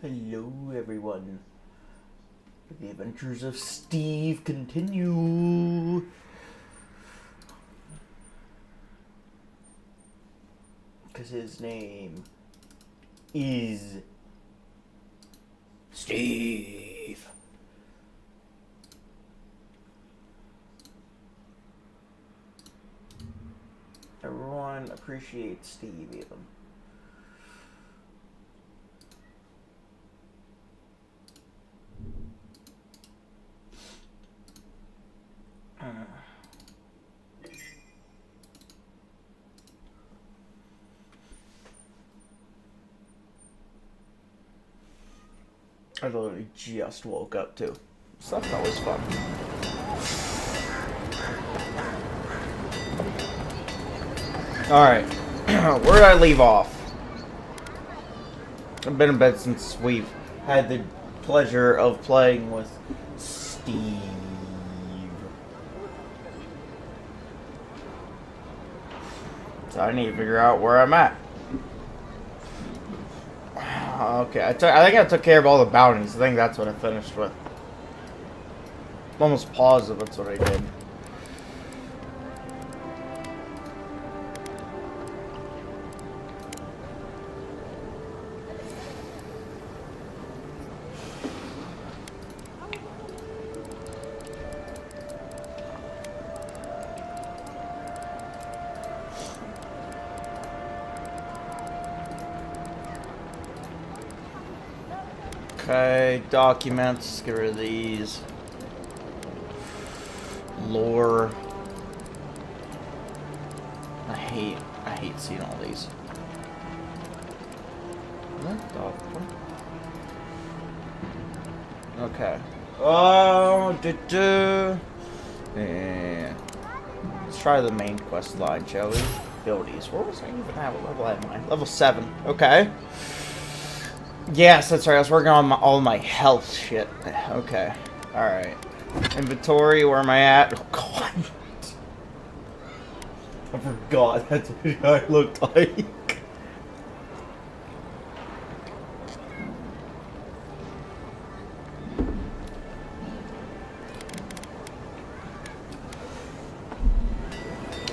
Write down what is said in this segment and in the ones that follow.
Hello, everyone. The adventures of Steve continue. Because his name is Steve. Everyone appreciates Steve even. I literally just woke up too. So that's always fun. Alright. Where did I leave off? I've been in bed since we've had the pleasure of playing with Steve. So I need to figure out where I'm at. Okay, I think I took care of all the bounties. I think that's what I finished with. I'm almost positive that's what I did. Okay, documents, get rid of these. Lore. I hate seeing all these. What the fuck? Okay. Oh, yeah. Let's try the main quest line, shall we? Abilities. Where was I even at? What level am I? Level 7. Okay. Yes, that's right. I was working on all my health shit. Okay. Alright. Inventory, where am I at? Oh, God. I forgot that's what I looked like.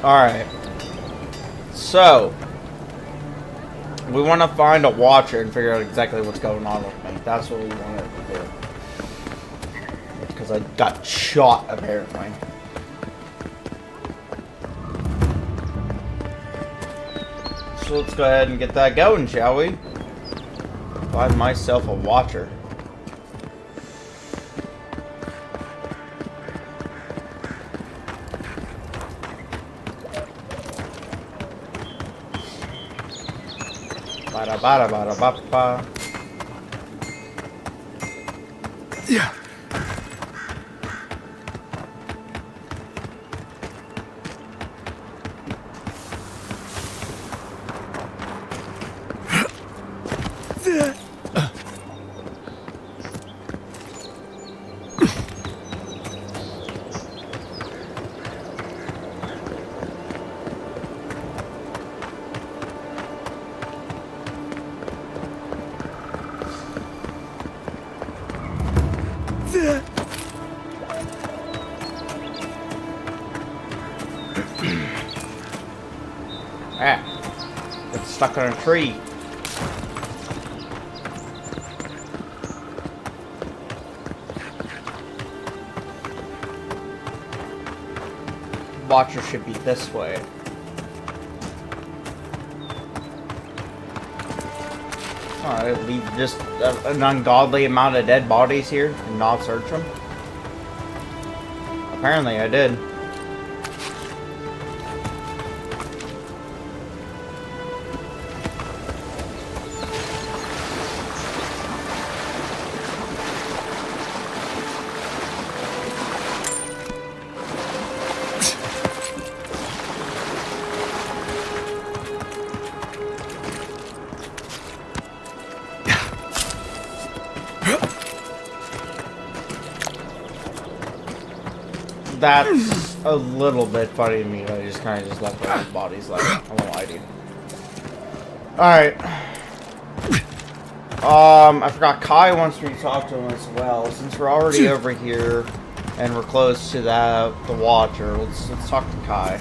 Alright. So. We want to find a watcher and figure out exactly what's going on with me. That's what we wanted to do. Because I got shot, apparently. So let's go ahead and get that going, shall we? Find myself a watcher. Bada bada bada bapa. Yeah. Ah, it's stuck on a tree. Watcher should be this way. Alright, leave just an ungodly amount of dead bodies here and not search them. Apparently I did. That's a little bit funny to me. I just kind of just left all the bodies like, I won't lie to you. Alright. I forgot Kai wants me to talk to him as well. Since we're already over here and we're close to the Watcher, let's talk to Kai.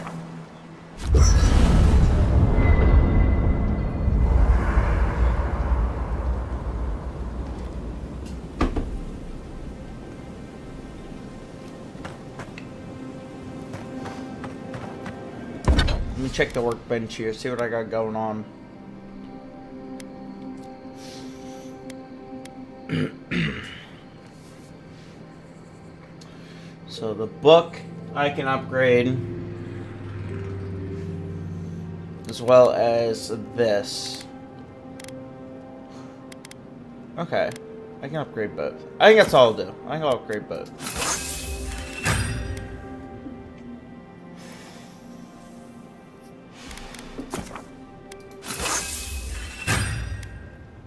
Let me check the workbench here, see what I got going on. So the book I can upgrade, as well as this. Okay, I can upgrade both. I think that's all I'll do. I think I'll upgrade both.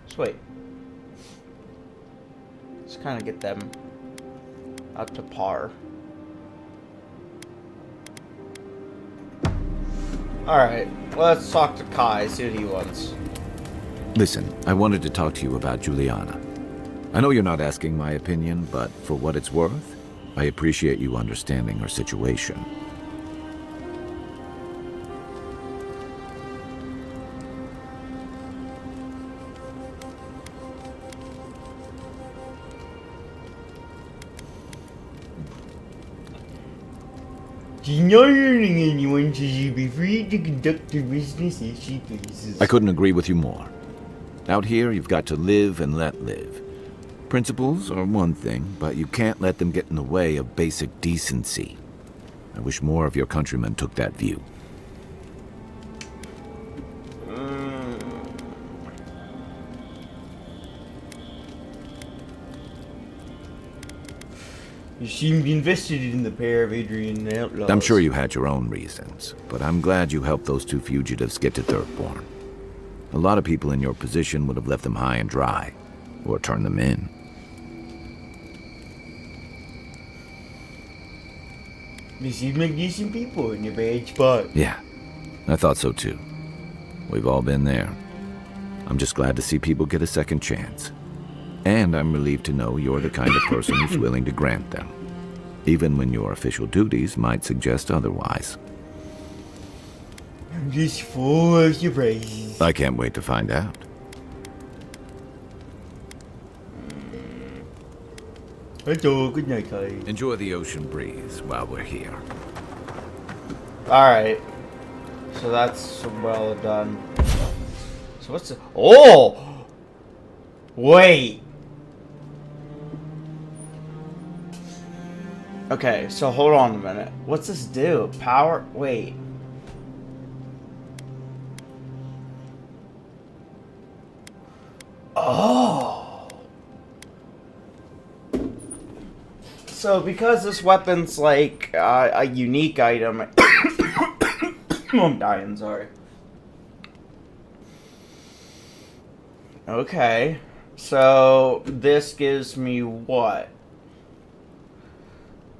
Sweet. Let's kind of get them up to par. Alright, let's talk to Kai, see what he wants. Listen, I wanted to talk to you about Juliana. I know you're not asking my opinion, but for what it's worth, I appreciate you understanding her situation. She's not hurting anyone, so she'll be free to conduct her business as she pleases. I couldn't agree with you more. Out here, you've got to live and let live. Principles are one thing, but you can't let them get in the way of basic decency. I wish more of your countrymen took that view. You seemed invested in the pair of Adrian outlaws. I'm sure you had your own reasons, but I'm glad you helped those two fugitives get to Thirkborn. A lot of people in your position would have left them high and dry, or turned them in. They seem like decent people in a bad spot. Yeah, I thought so too. We've all been there. I'm just glad to see people get a second chance. And I'm relieved to know you're the kind of person who's willing to grant them, even when your official duties might suggest otherwise. I'm just full of surprises. I can't wait to find out. That's all. Good night, Kai. Enjoy the ocean breeze while we're here. Alright. So that's well done. So what's the... Oh! Wait. Okay, so hold on a minute. What's this do? Power... Wait. Oh! So because this weapon's like a unique item... I'm dying, sorry. Okay. So this gives me what?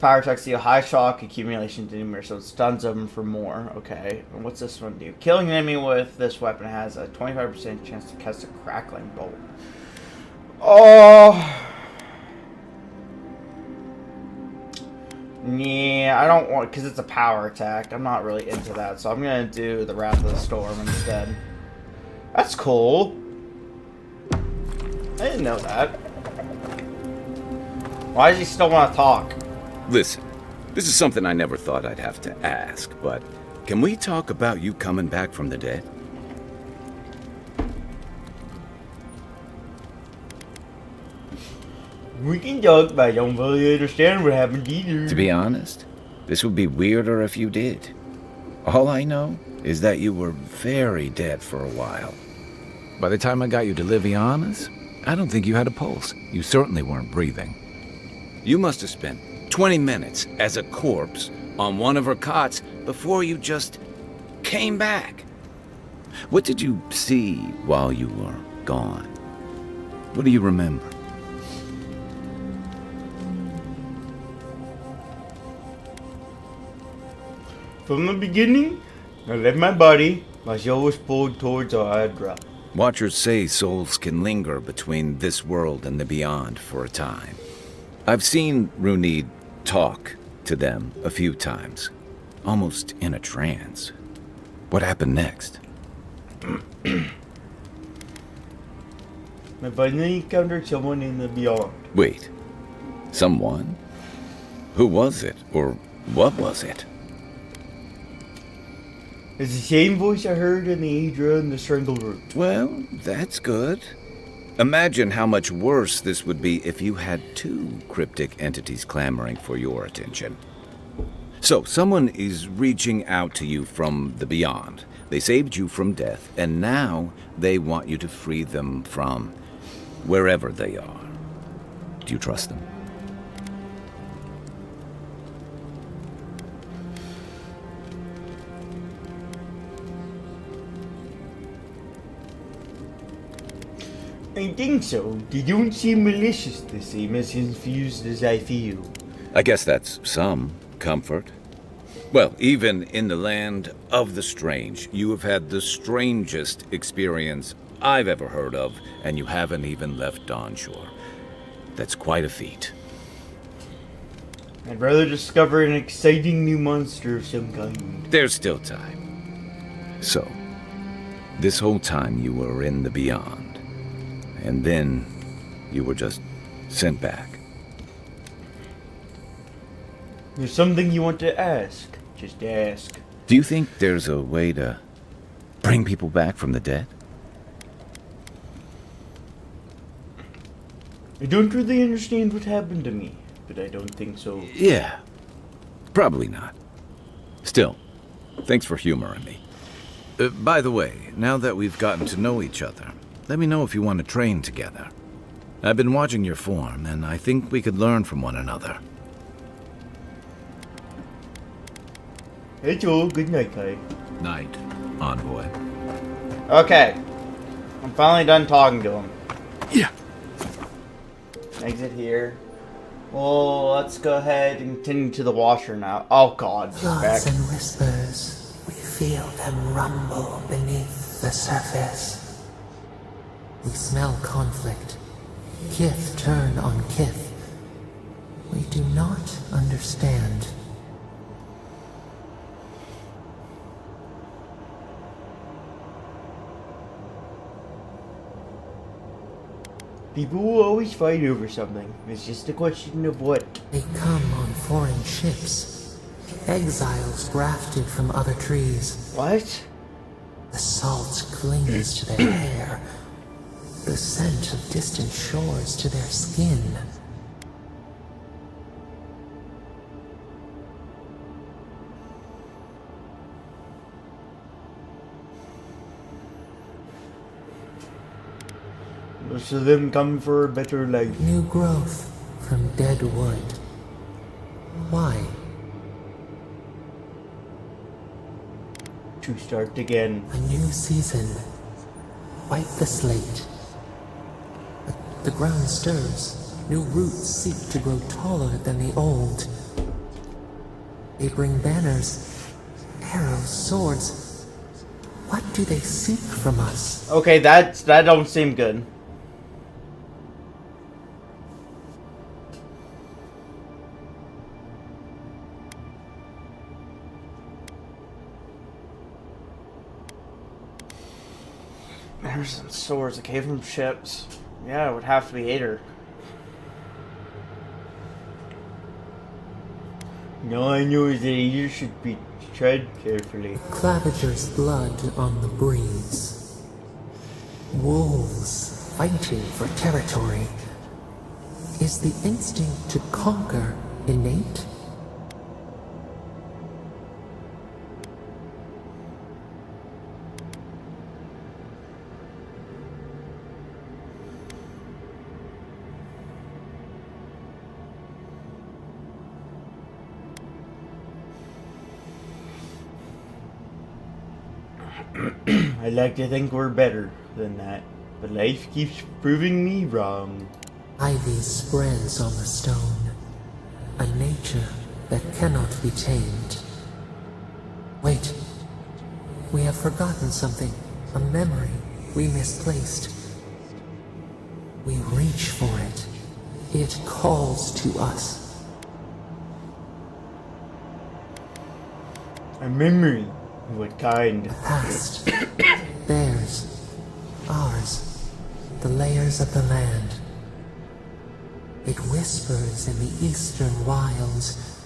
Power attacks deal high shock accumulation to enemy, so it stuns them for more. Okay. And what's this one do? Killing an enemy with this weapon has a 25% chance to cast a crackling bolt. Oh. Yeah, I don't want, because it's a power attack. I'm not really into that, so I'm going to do the Wrath of the Storm instead. That's cool. I didn't know that. Why does he still want to talk? Listen, this is something I never thought I'd have to ask, but can we talk about you coming back from the dead? We can talk, but I don't really understand what happened either. To be honest, this would be weirder if you did. All I know is that you were very dead for a while. By the time I got you to Liviana's, I don't think you had a pulse. You certainly weren't breathing. You must have spent 20 minutes as a corpse on one of her cots before you just came back. What did you see while you were gone? What do you remember? From the beginning, I left my body. My soul was pulled towards Hydra. Watchers say souls can linger between this world and the beyond for a time. I've seen Runid talk to them a few times, almost in a trance. What happened next? I finally encountered someone in the beyond. Wait, someone? Who was it, or what was it? It's the same voice I heard in the Adra in the Strangle Room. Well, that's good. Imagine how much worse this would be if you had two cryptic entities clamoring for your attention. So, someone is reaching out to you from the beyond. They saved you from death, and now they want you to free them from wherever they are. Do you trust them? I think so. They don't seem malicious the same as confused as I feel. I guess that's some comfort. Well, even in the land of the strange, you have had the strangest experience I've ever heard of, and you haven't even left Dawnshore. That's quite a feat. I'd rather discover an exciting new monster of some kind. There's still time. So, this whole time you were in the beyond, and then you were just sent back. There's something you want to ask. Just ask. Do you think there's a way to bring people back from the dead? I don't really understand what happened to me, but I don't think so. Yeah, probably not. Still, thanks for humoring me. By the way, now that we've gotten to know each other, let me know if you want to train together. I've been watching your form, and I think we could learn from one another. Hey Joel, good night, Kai. Night, Envoy. Okay. I'm finally done talking to him. Yeah. Exit here. Well, let's go ahead and continue to the washer now. Oh god, he's back. Thoughts and whispers, we feel them rumble beneath the surface. We smell conflict. Kith turn on kith. We do not understand. People will always fight over something. It's just a question of what. They come on foreign ships. Exiles grafted from other trees. What? The salt clings to their hair. The scent of distant shores to their skin. Most of them come for a better life. New growth from dead wood. Why? To start again. A new season. Wipe the slate. The ground stirs. New roots seek to grow taller than the old. They bring banners, arrows, swords. What do they seek from us? Okay, that don't seem good. There's some swords that came from ships. Yeah, it would have to be Ader. All I know is that Ader should be tread carefully. Claviger's blood on the breeze. Wolves fighting for territory. Is the instinct to conquer innate? I like to think we're better than that, but life keeps proving me wrong. Ivy spreads on the stone, a nature that cannot be tamed. Wait, we have forgotten something, a memory. we misplaced. We reach for it. It calls to us. A memory. What kind? Past. Theirs. Ours. The layers of the land. It whispers in the eastern wilds.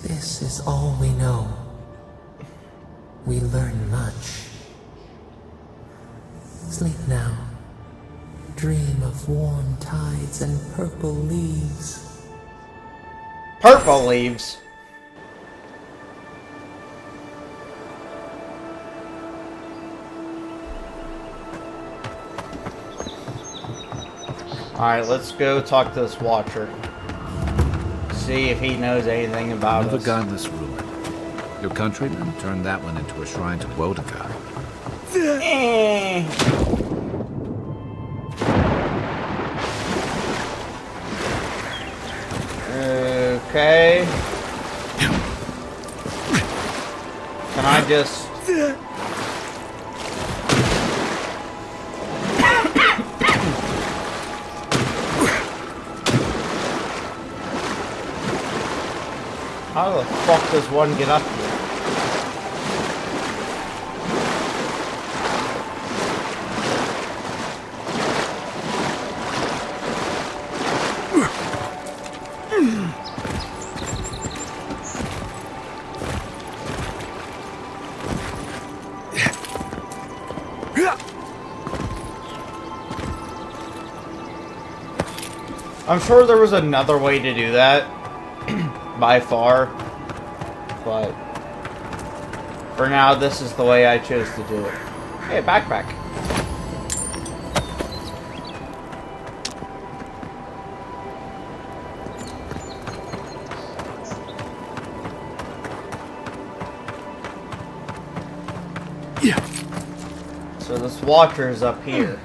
This is all we know. We learn much. Sleep now. Dream of warm tides and purple leaves. Purple leaves. Alright, let's go talk to this Watcher. See if he knows anything about Another us. godless ruin. Your countrymen turned that one into a shrine to Wodekai. Eh. Okay. Can I just... How the fuck does one get up here? I'm sure there was another way to do that, by far, but for now, this is the way I chose to do it. Hey, backpack. Yeah. So this Watcher is up here.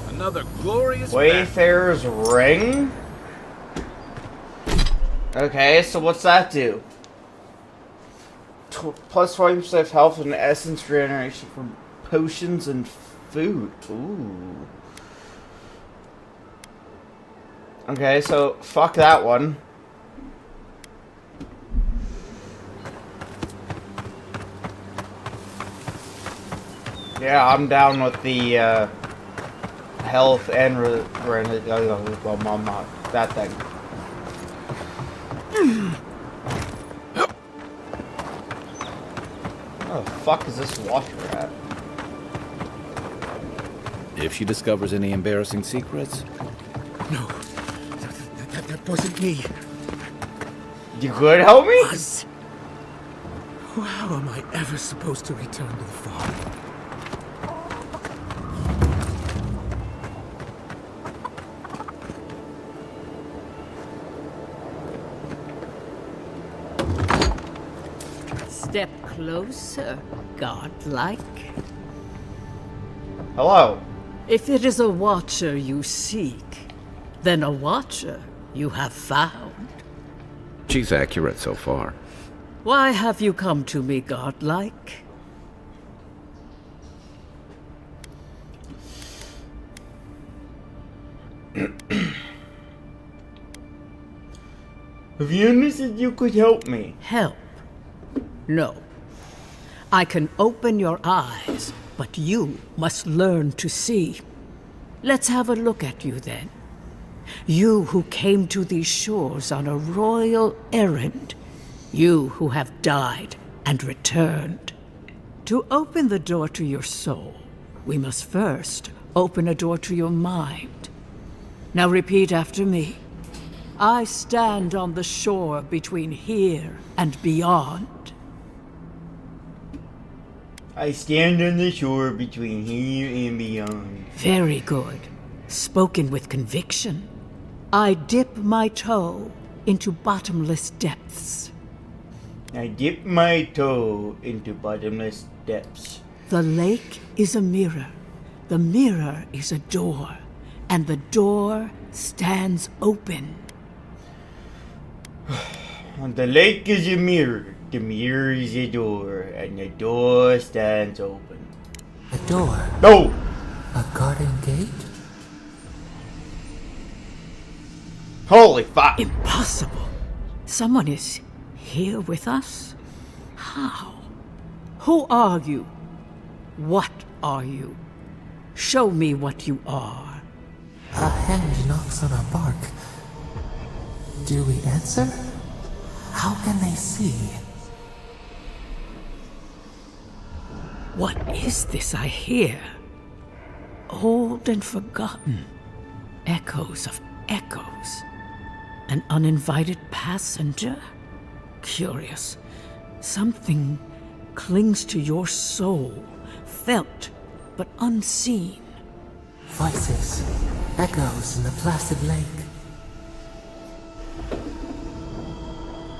Another glorious Wayfarer's Ring? Okay, so what's that do? Plus 20% health and essence regeneration from potions and food. Ooh. Okay, so fuck that one. Yeah, I'm down with the health and that thing. Where the fuck is this Watcher at? If she discovers any embarrassing secrets, No. That wasn't me. You could help me? Us. How am I ever supposed to return to the farm? Step closer, godlike. Hello. If it is a watcher you seek, then a watcher you have found. She's accurate so far. Why have you come to me, godlike? Vienna said you could help me. Help? No. I can open your eyes, but you must learn to see. Let's have a look at you then. You who came to these shores on a royal errand. You who have died and returned. To open the door to your soul, we must first open a door to your mind. Now repeat after me. I stand on the shore between here and beyond. I stand on the shore between here and beyond. Very good. Spoken with conviction. I dip my toe into bottomless depths. I dip my toe into bottomless depths. The lake is a mirror. The mirror is a door. And the door stands open. The lake is a mirror. The mirror is a door. And the door stands open. A door? No! A garden gate? Holy fuck! Impossible. Someone is here with us? How? Who are you? What are you? Show me what you are. A hand knocks on our bark. Do we answer? How can they see? What is this I hear? Old and forgotten. Echoes of echoes. An uninvited passenger? Curious. Something clings to your soul, felt but unseen. Voices, echoes in the placid lake.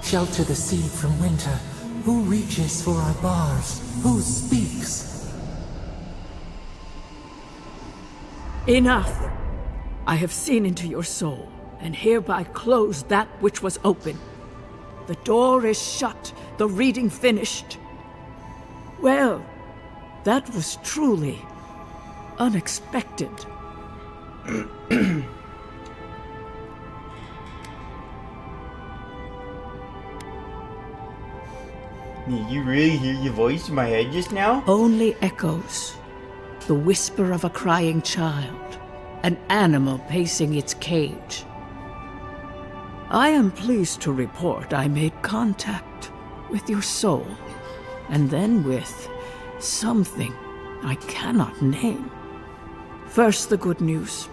Shelter the seed from winter. Who reaches for our bars? Who speaks? Enough! I have seen into your soul, and hereby close that which was open. The door is shut, the reading finished. Well, that was truly unexpected. Did you really hear your voice in my head just now? Only echoes. The whisper of a crying child. An animal pacing its cage. I am pleased to report I made contact with your soul, and then with something I cannot name. First, the good news.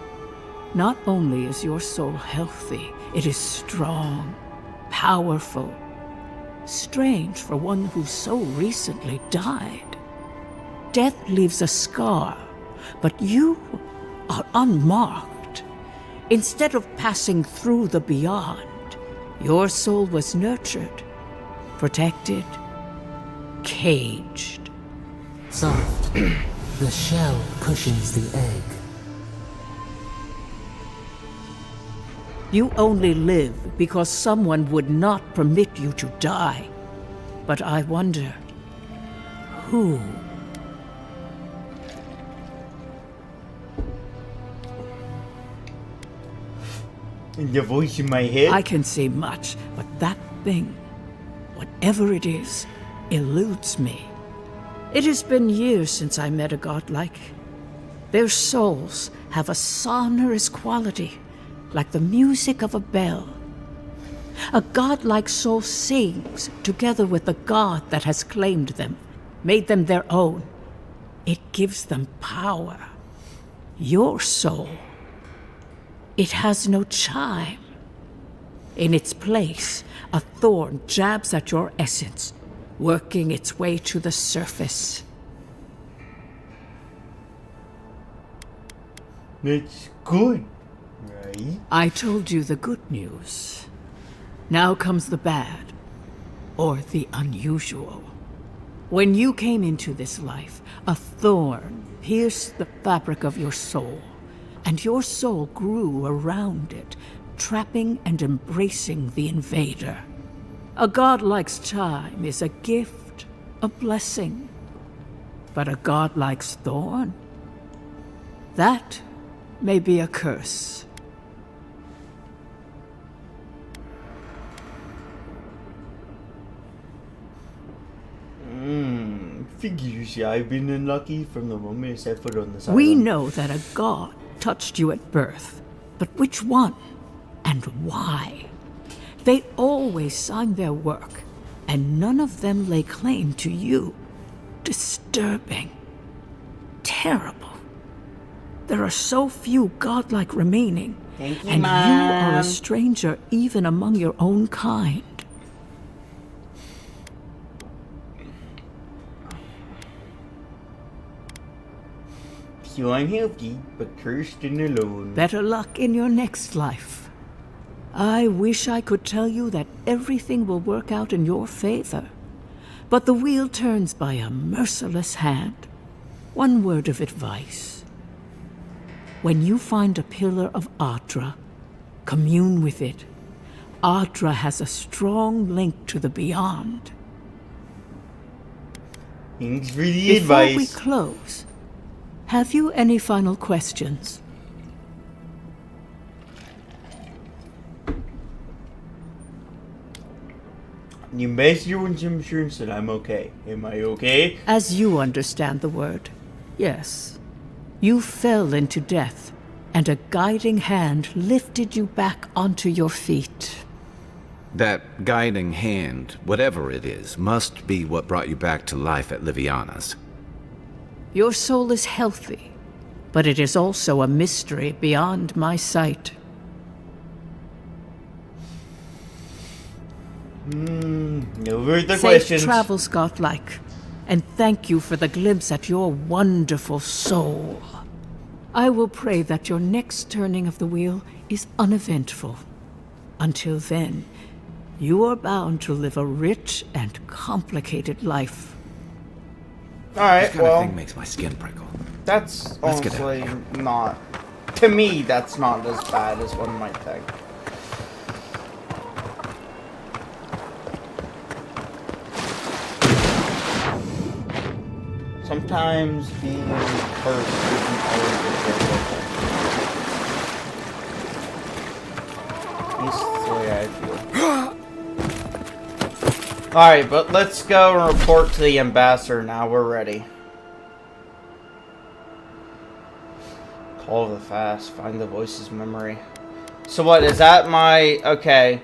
Not only is your soul healthy, it is strong, powerful. Strange for one who so recently died. Death leaves a scar, but you are unmarked. Instead of passing through the beyond, your soul was nurtured, protected, caged. Soft. The shell cushions the egg. You only live because someone would not permit you to die. But I wonder, who? And the voice in my head? I can say much, but that thing, whatever it is, eludes me. It has been years since I met a godlike. Their souls have a sonorous quality, like the music of a bell. A godlike soul sings together with the god that has claimed them, made them their own. It gives them power. Your soul, it has no chime. In its place, a thorn jabs at your essence, working its way to the surface. That's good, right? I told you the good news. Now comes the bad, or the unusual. When you came into this life, a thorn pierced the fabric of your soul, and your soul grew around it, trapping and embracing the invader. A godlike's chime is a gift, a blessing. But a godlike's thorn? That may be a curse. Figures I've been unlucky from the moment I set foot on this We island. know that a god touched you at birth, but which one and why? They always signed their work, and none of them lay claim to you. Disturbing. Terrible. There are so few godlike remaining, Thank you, and you are Mom. a stranger even among your own kind. So I'm healthy, but cursed and alone. Better luck in your next life. I wish I could tell you that everything will work out in your favor. But the wheel turns by a merciless hand. One word of advice. When you find a pillar of Ardra, commune with it. Ardra has a strong link to the beyond. Thanks for the Before we advice. close, have you any final questions? You mess you with some insurance and I'm okay. Am I okay? As you understand the word, yes. You fell into death, and a guiding hand lifted you back onto your feet. That guiding hand, whatever it is, must be what brought you back to life at Liviana's. Your soul is healthy, but it is also a mystery beyond my sight. No further Safe questions. travels, godlike, and thank you for the glimpse at your wonderful soul. I will pray that your next turning of the wheel is uneventful. Until then, you are bound to live a rich and complicated life. Alright, This kind of well, thing makes my skin prickle. that's Let's get out honestly of here. not... To me, that's not as bad as one might think. Sometimes being hurt isn't always a good thing. At least that's the way I feel. Alright, but let's go and report to the ambassador now. We're ready. Call of the fast. Find the voice's memory. So what, is that my... Okay.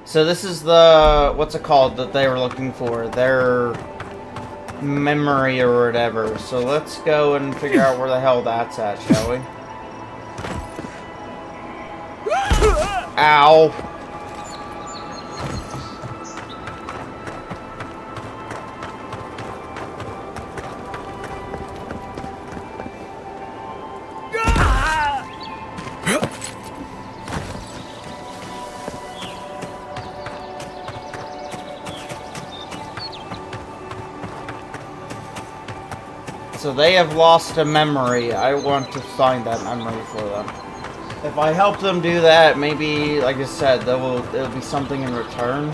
So this is the... What's it called that they were looking for? Their memory or whatever. So let's go and figure out where the hell that's at, shall we? Ow. So they have lost a memory. I want to find that memory for them. If I help them do that, maybe, like I said, there'll be something in return.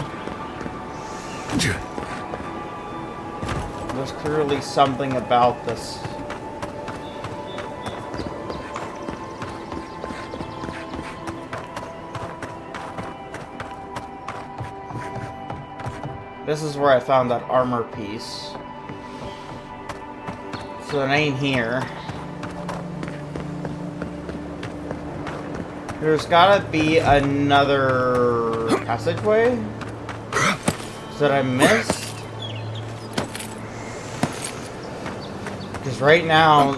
There's clearly something about this. This is where I found that armor piece. So it ain't here. There's gotta be another passageway that I missed. Because right now,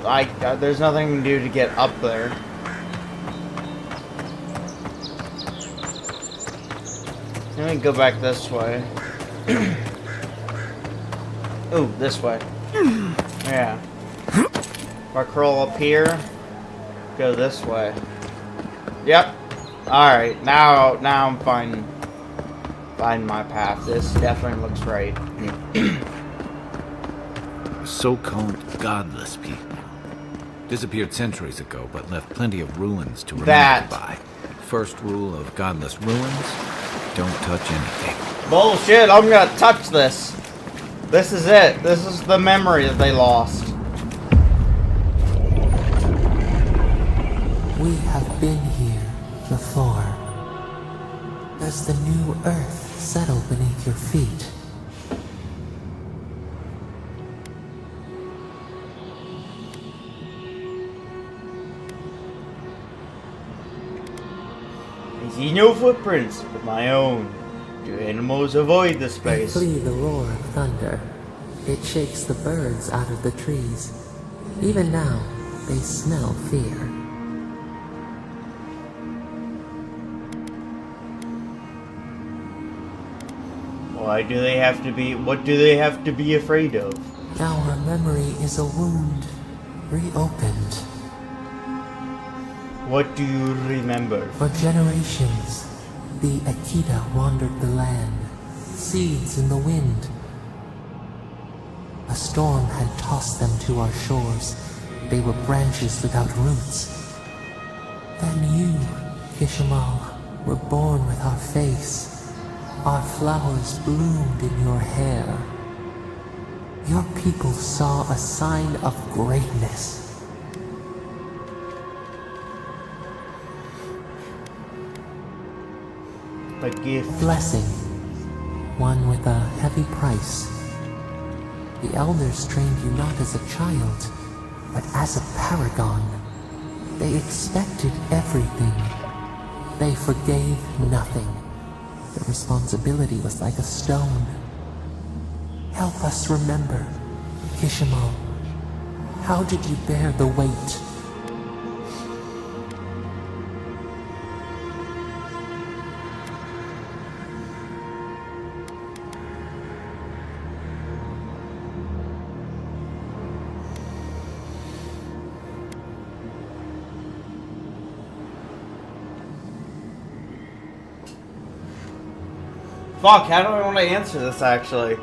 there's nothing to do to get up there. Let me go back this way. Ooh, this way. Yeah. If I crawl up here, go this way. Yep. Alright, now I'm finding my path. This definitely looks right. So-called godless people. Disappeared centuries ago, but left plenty of ruins to remember That. by. First rule of godless ruins, don't touch anything. Bullshit, I'm gonna touch this. This is it. This is the memory that they lost. We have been here before. Does the new earth settle beneath your feet? I see no footprints but my own. Do animals avoid this They place? flee the roar of thunder. It shakes the birds out of the trees. Even now, they smell fear. Why do they have to be... What do they have to be afraid of? Our memory is a wound. reopened. What do you remember? For generations, the Akita wandered the land, seeds in the wind. A storm had tossed them to our shores. They were branches without roots. Then you, Kishimal, were born with our face. Our flowers bloomed in your hair. Your people saw a sign of greatness. A gift. Blessing, one with a heavy price. The elders trained you not as a child, but as a paragon. They expected everything. They forgave nothing. The responsibility was like a stone. Help us remember, Kishimal. How did you bear the weight? Fuck, how do I want to answer this actually?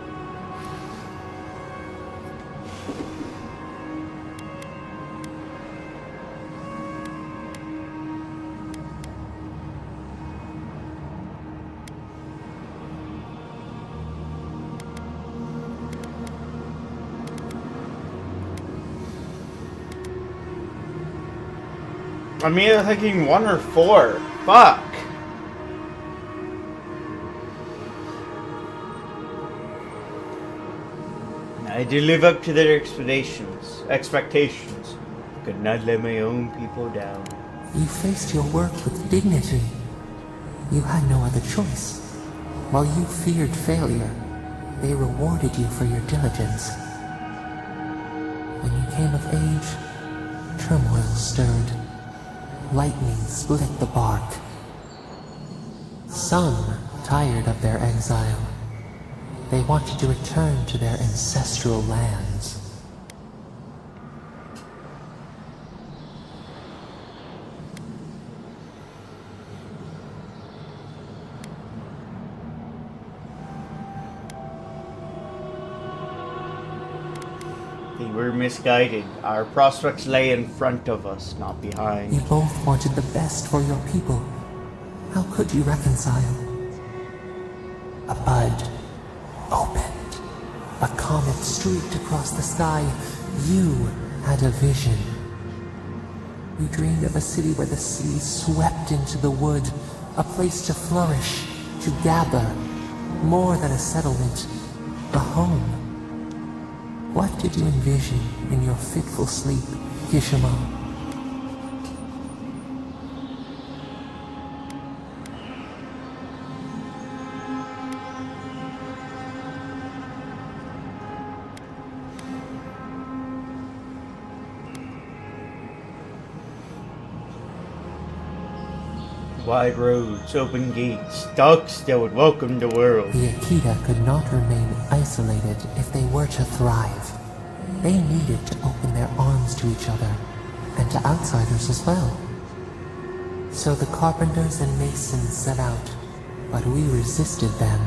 I'm either thinking 1 or 4. Fuck. I did live up to their expectations. Could not let my own people down. You faced your work with dignity. You had no other choice. While you feared failure, they rewarded you for your diligence. When you came of age, turmoil stirred. Lightning split the bark. Some tired of their exile. They wanted to return to their ancestral lands. They were misguided. Our prospects lay in front of us, not behind. You both wanted the best for your people. How could you reconcile? A bud opened. A comet streaked across the sky. You had a vision. You dreamed of a city where the sea swept into the wood, a place to flourish, to gather, more than a settlement, a home. What did you envision in your fitful sleep, Kishimal? Wide roads, open gates, ducks that would welcome the world. The Akita could not remain isolated if they were to thrive. They needed to open their arms to each other, and to outsiders as well. So the carpenters and masons set out, but we resisted them.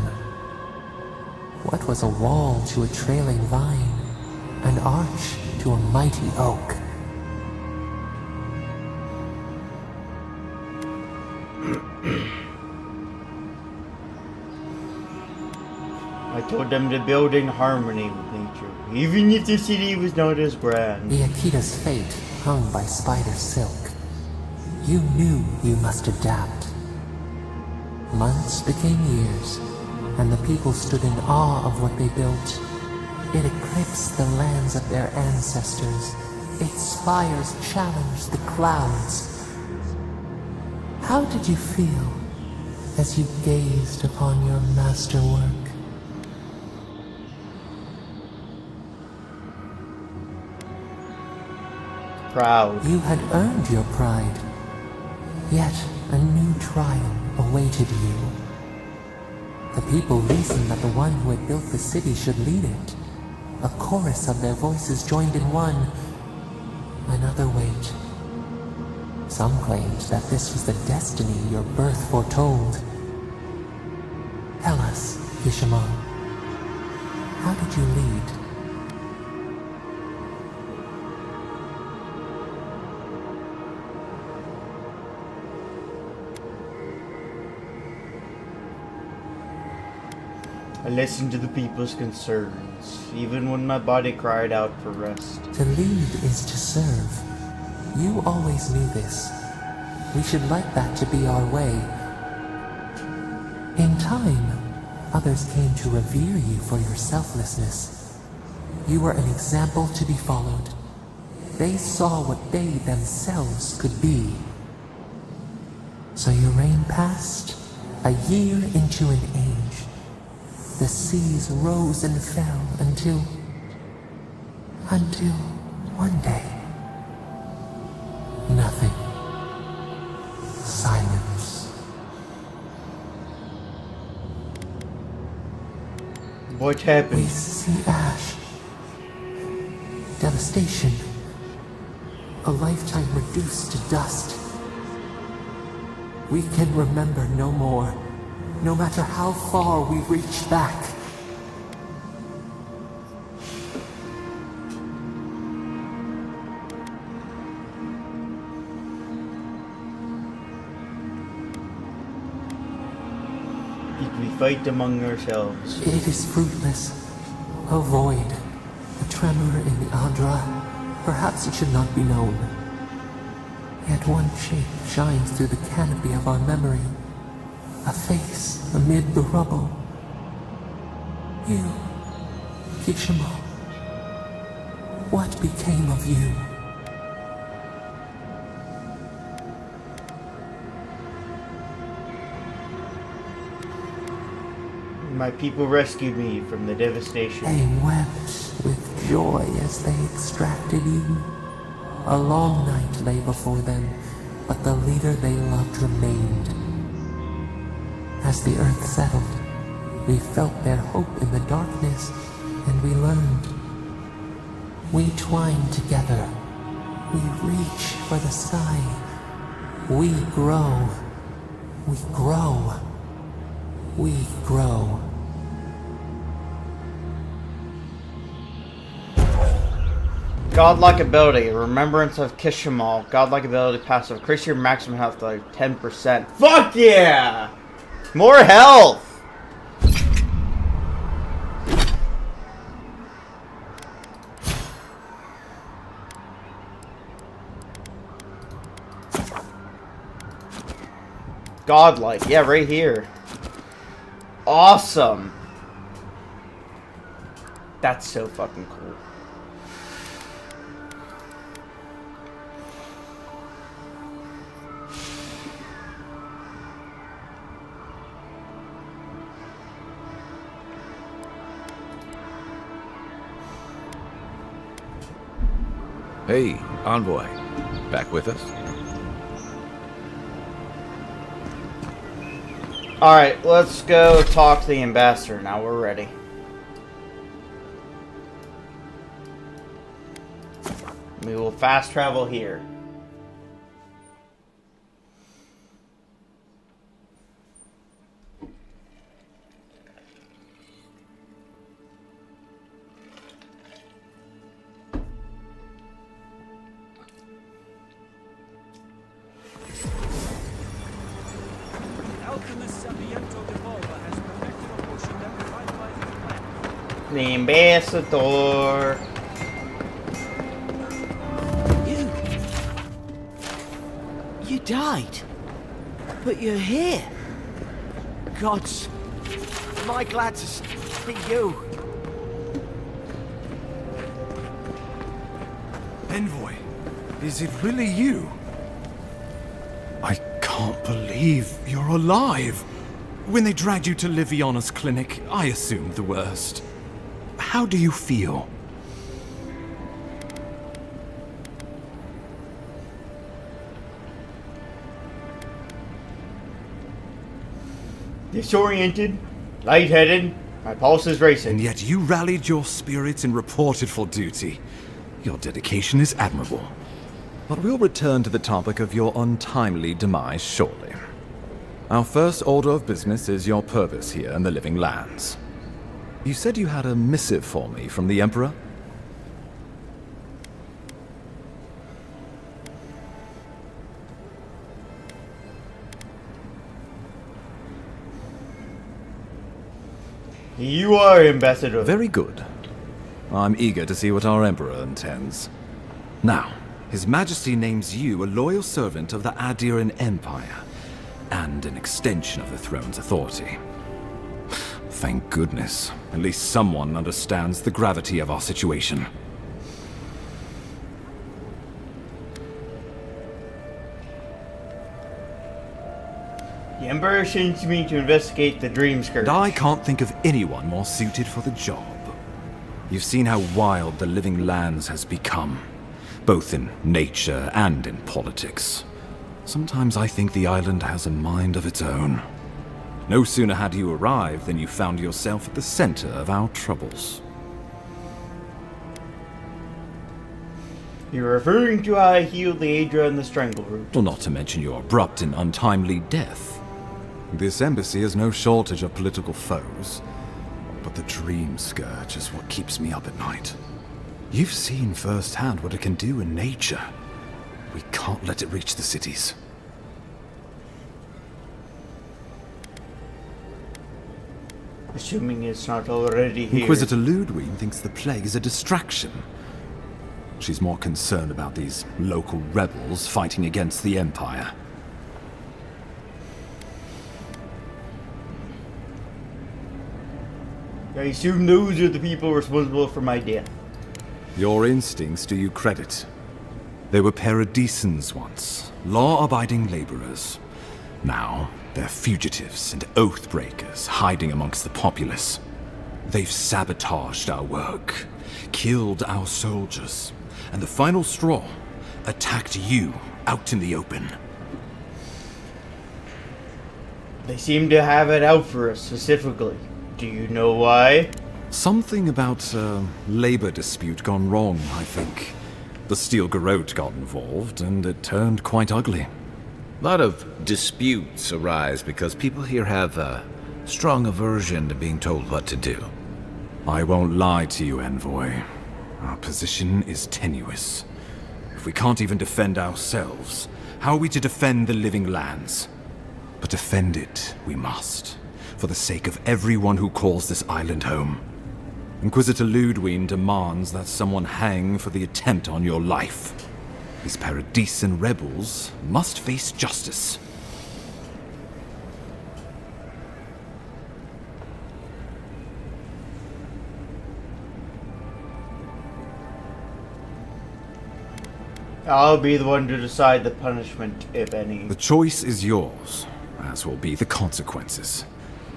What was a wall to a trailing vine? An arch to a mighty oak? I told them to build in harmony with nature, even if the city was not as grand. The Akita's fate hung by spider silk. You knew you must adapt. Months became years, and the people stood in awe of what they built. It eclipsed the lands of their ancestors. Its spires challenged the clouds. How did you feel as you gazed upon your masterwork? Proud. You had earned your pride, yet a new trial awaited you. The people reasoned that the one who had built the city should lead it. A chorus of their voices joined in one. Another weight. Some claimed that this was the destiny your birth foretold. Tell us, Kishima, how did you lead? I listened to the people's concerns, even when my body cried out for rest. To lead is to serve. You always knew this. We should let that to be our way. In time, others came to revere you for your selflessness. You were an example to be followed. They saw what they themselves could be. So your reign passed, a year into an age. The seas rose and fell until one day, nothing. Silence. What happened? We see ash. Devastation. A lifetime reduced to dust. We can remember no more, no matter how far we reach back. Did we fight among ourselves? It is fruitless. A void. A tremor in the Andra. Perhaps it should not be known. Yet one shape shines through the canopy of our memory. A face amid the rubble. You, Kishima. What became of you? My people rescued me from the devastation. They wept with joy as they extracted you. A long night lay before them, but the leader they loved remained. As the earth settled, we felt their hope in the darkness, and we learned. We twine together. We reach for the sky. We grow. We grow. We grow. Godlike ability, remembrance of Kishimal. Godlike ability passive. Increase your maximum health by 10%. Fuck yeah! More health! Godlike, yeah, right here. Awesome. That's so fucking cool. Hey, Envoy. Back with us? Alright, let's go talk to the ambassador now. We're ready. We will fast travel here. The ambassador. You died, but you're here. Gods, am I glad to see you. Envoy, is it really you? I can't believe you're alive. When they dragged you to Liviana's clinic, I assumed the worst. How do you feel? Disoriented, lightheaded, my pulse is racing. And yet you rallied your spirits and reported for duty. Your dedication is admirable. But we'll return to the topic of your untimely demise shortly. Our first order of business is your purpose here in the Living Lands. You said you had a missive for me from the Emperor? You are Ambassador. Very good. I'm eager to see what our Emperor intends. Now, His Majesty names you a loyal servant of the Adiran Empire, and an extension of the throne's authority. Thank goodness. At least someone understands the gravity of our situation. The Emperor sends me to investigate the Dream Scourge. And I can't think of anyone more suited for the job. You've seen how wild the Living Lands has become, both in nature and in politics. Sometimes I think the island has a mind of its own. No sooner had you arrived than you found yourself at the center of our troubles. You're referring to how I healed the Adra and the Strangleroot. Well, not to mention your abrupt and untimely death. This embassy has no shortage of political foes, but the Dream Scourge is what keeps me up at night. You've seen firsthand what it can do in nature. We can't let it reach the cities. Assuming it's not already here. Inquisitor Ludwig thinks the plague is a distraction. She's more concerned about these local rebels fighting against the Empire. I assume those are the people responsible for my death. Your instincts do you credit. They were paradisans once, law-abiding laborers. Now, they're fugitives and oath-breakers hiding amongst the populace. They've sabotaged our work, killed our soldiers, and the final straw, attacked you out in the open. They seem to have it out for us specifically. Do you know why? Something about a labor dispute gone wrong, I think. The Steel Garrote got involved, and it turned quite ugly. A lot of disputes arise because people here have a strong aversion to being told what to do. I won't lie to you, Envoy. Our position is tenuous. If we can't even defend ourselves, how are we to defend the Living Lands? But defend it we must, for the sake of everyone who calls this island home. Inquisitor Ludwig demands that someone hang for the attempt on your life. These Paradisan rebels must face justice. I'll be the one to decide the punishment, if any. The choice is yours, as will be the consequences.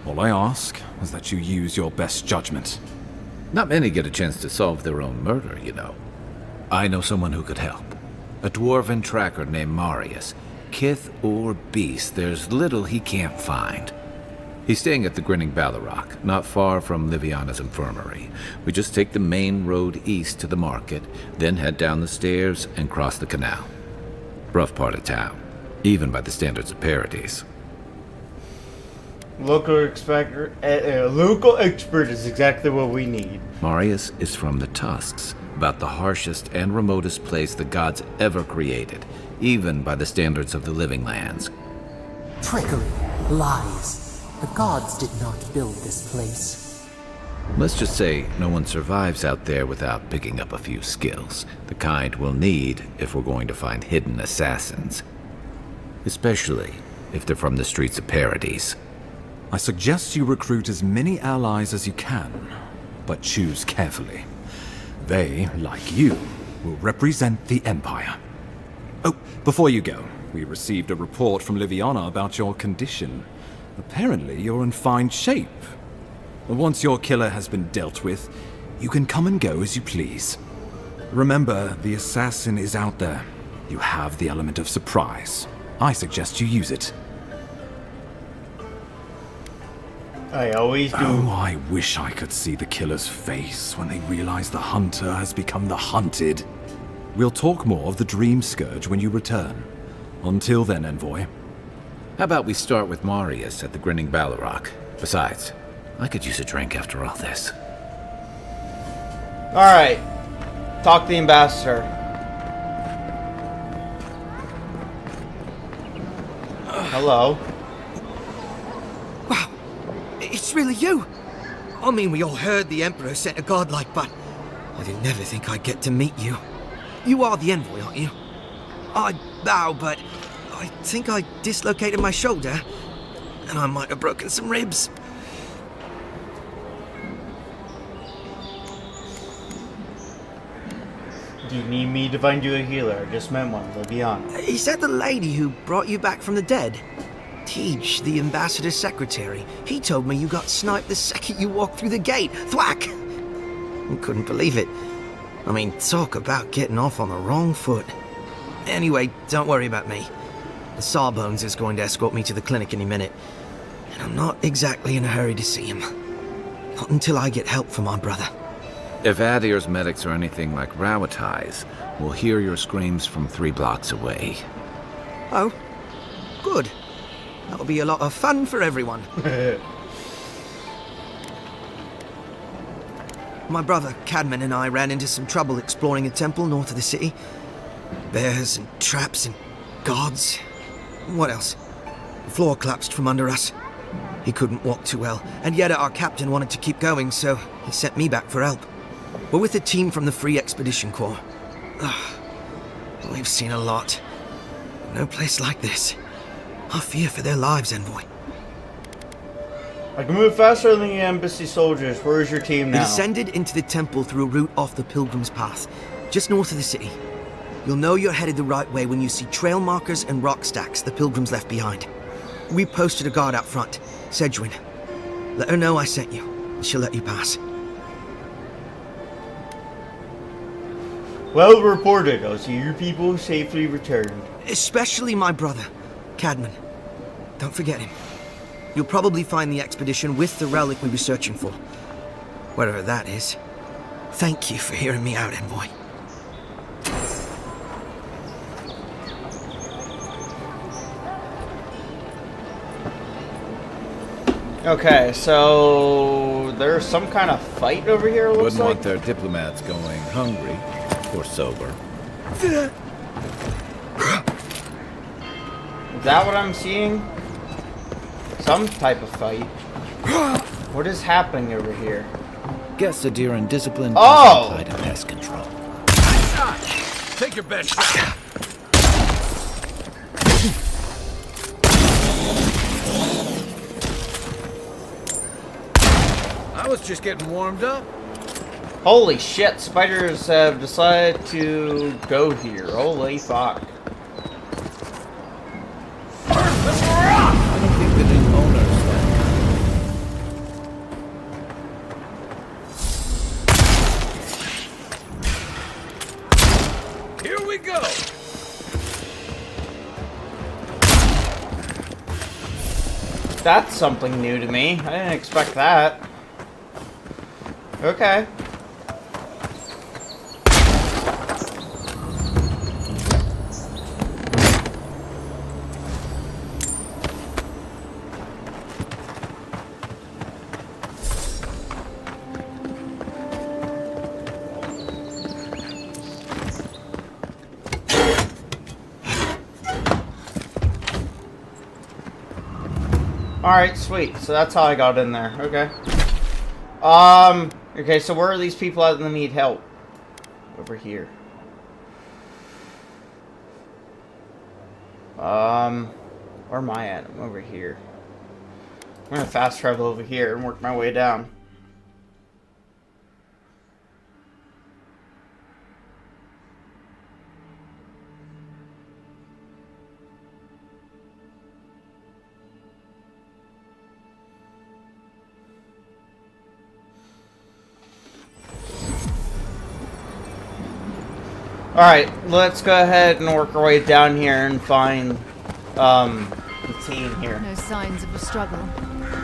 All I ask is that you use your best judgment. Not many get a chance to solve their own murder, you know. I know someone who could help. A dwarven tracker named Marius. Kith or beast, there's little he can't find. He's staying at the Grinning Ballarrock, not far from Liviana's infirmary. We just take the main road east to the market, then head down the stairs and cross the canal. Rough part of town, even by the standards of Paradise. Local expert is exactly what we need. Marius is from the Tusks, about the harshest and remotest place the gods ever created, even by the standards of the Living Lands. Trickery, lies. The gods did not build this place. Let's just say no one survives out there without picking up a few skills, the kind we'll need if we're going to find hidden assassins. Especially if they're from the streets of Paradise. I suggest you recruit as many allies as you can, but choose carefully. They, like you, will represent the Empire. Oh, before you go, we received a report from Liviana about your condition. Apparently, you're in fine shape. Once your killer has been dealt with, you can come and go as you please. Remember, the assassin is out there. You have the element of surprise. I suggest you use it. I always do. Oh, I wish I could see the killer's face when they realize the hunter has become the hunted. We'll talk more of the Dream Scourge when you return. Until then, Envoy. How about we start with Marius at the Grinning Balrog? Besides, I could use a drink after all this. Alright. Talk to the ambassador. Hello. Wow, it's really you. I mean, we all heard the Emperor sent a godlike, but I didn't never think I'd get to meet you. You are the envoy, aren't you? I bow, but I think I dislocated my shoulder, and I might have broken some ribs. Do you need me to find you a healer? I just met one, Liviana. Is that the lady who brought you back from the dead? Tej, the ambassador's secretary. He told me you got sniped the second you walked through the gate. Thwack! I couldn't believe it. I mean, talk about getting off on the wrong foot. Anyway, don't worry about me. The Sawbones is going to escort me to the clinic any minute. And I'm not exactly in a hurry to see him. Not until I get help from my brother. If Adir's medics are anything like Rowatai's, we'll hear your screams from 3 blocks away. Oh, good. That'll be a lot of fun for everyone. My brother, Cadman, and I ran into some trouble exploring a temple north of the city. Bears and traps and gods. What else? The floor collapsed from under us. He couldn't walk too well, and yet our captain wanted to keep going, so he sent me back for help. We're with a team from the Free Expedition Corps. We've seen a lot. No place like this. I fear for their lives, Envoy. I can move faster than the embassy soldiers. Where is your team They now? descended into the temple through a route off the Pilgrim's Path, just north of the city. You'll know you're headed the right way when you see trail markers and rock stacks the Pilgrims left behind. We posted a guard out front, Sedgwin. Let her know I sent you, and she'll let you pass. Well reported. I'll see your people safely returned. Especially my brother, Cadman. Don't forget him. You'll probably find the expedition with the relic we were searching for. Whatever that is. Thank you for hearing me out, Envoy. Okay, so there's some kind of fight over here, it looks Wouldn't like. want their diplomats going hungry or sober. Is that what I'm seeing? Some type of fight. What is happening over here? Guess Adir and discipline Oh! doesn't apply to pest control. Take your best shot. I was just getting warmed up. Holy shit, spiders have decided to go here. Holy fuck. I don't think the new owners like. Here we go. That's something new to me. I didn't expect that. Okay. Alright, sweet. So that's how I got in there. Okay. Okay, so where are these people out that need help? Over here. Where am I at? I'm over here. I'm gonna fast travel over here and work my way down. Alright, let's go ahead and work our way down here and find the team here. No signs of a struggle.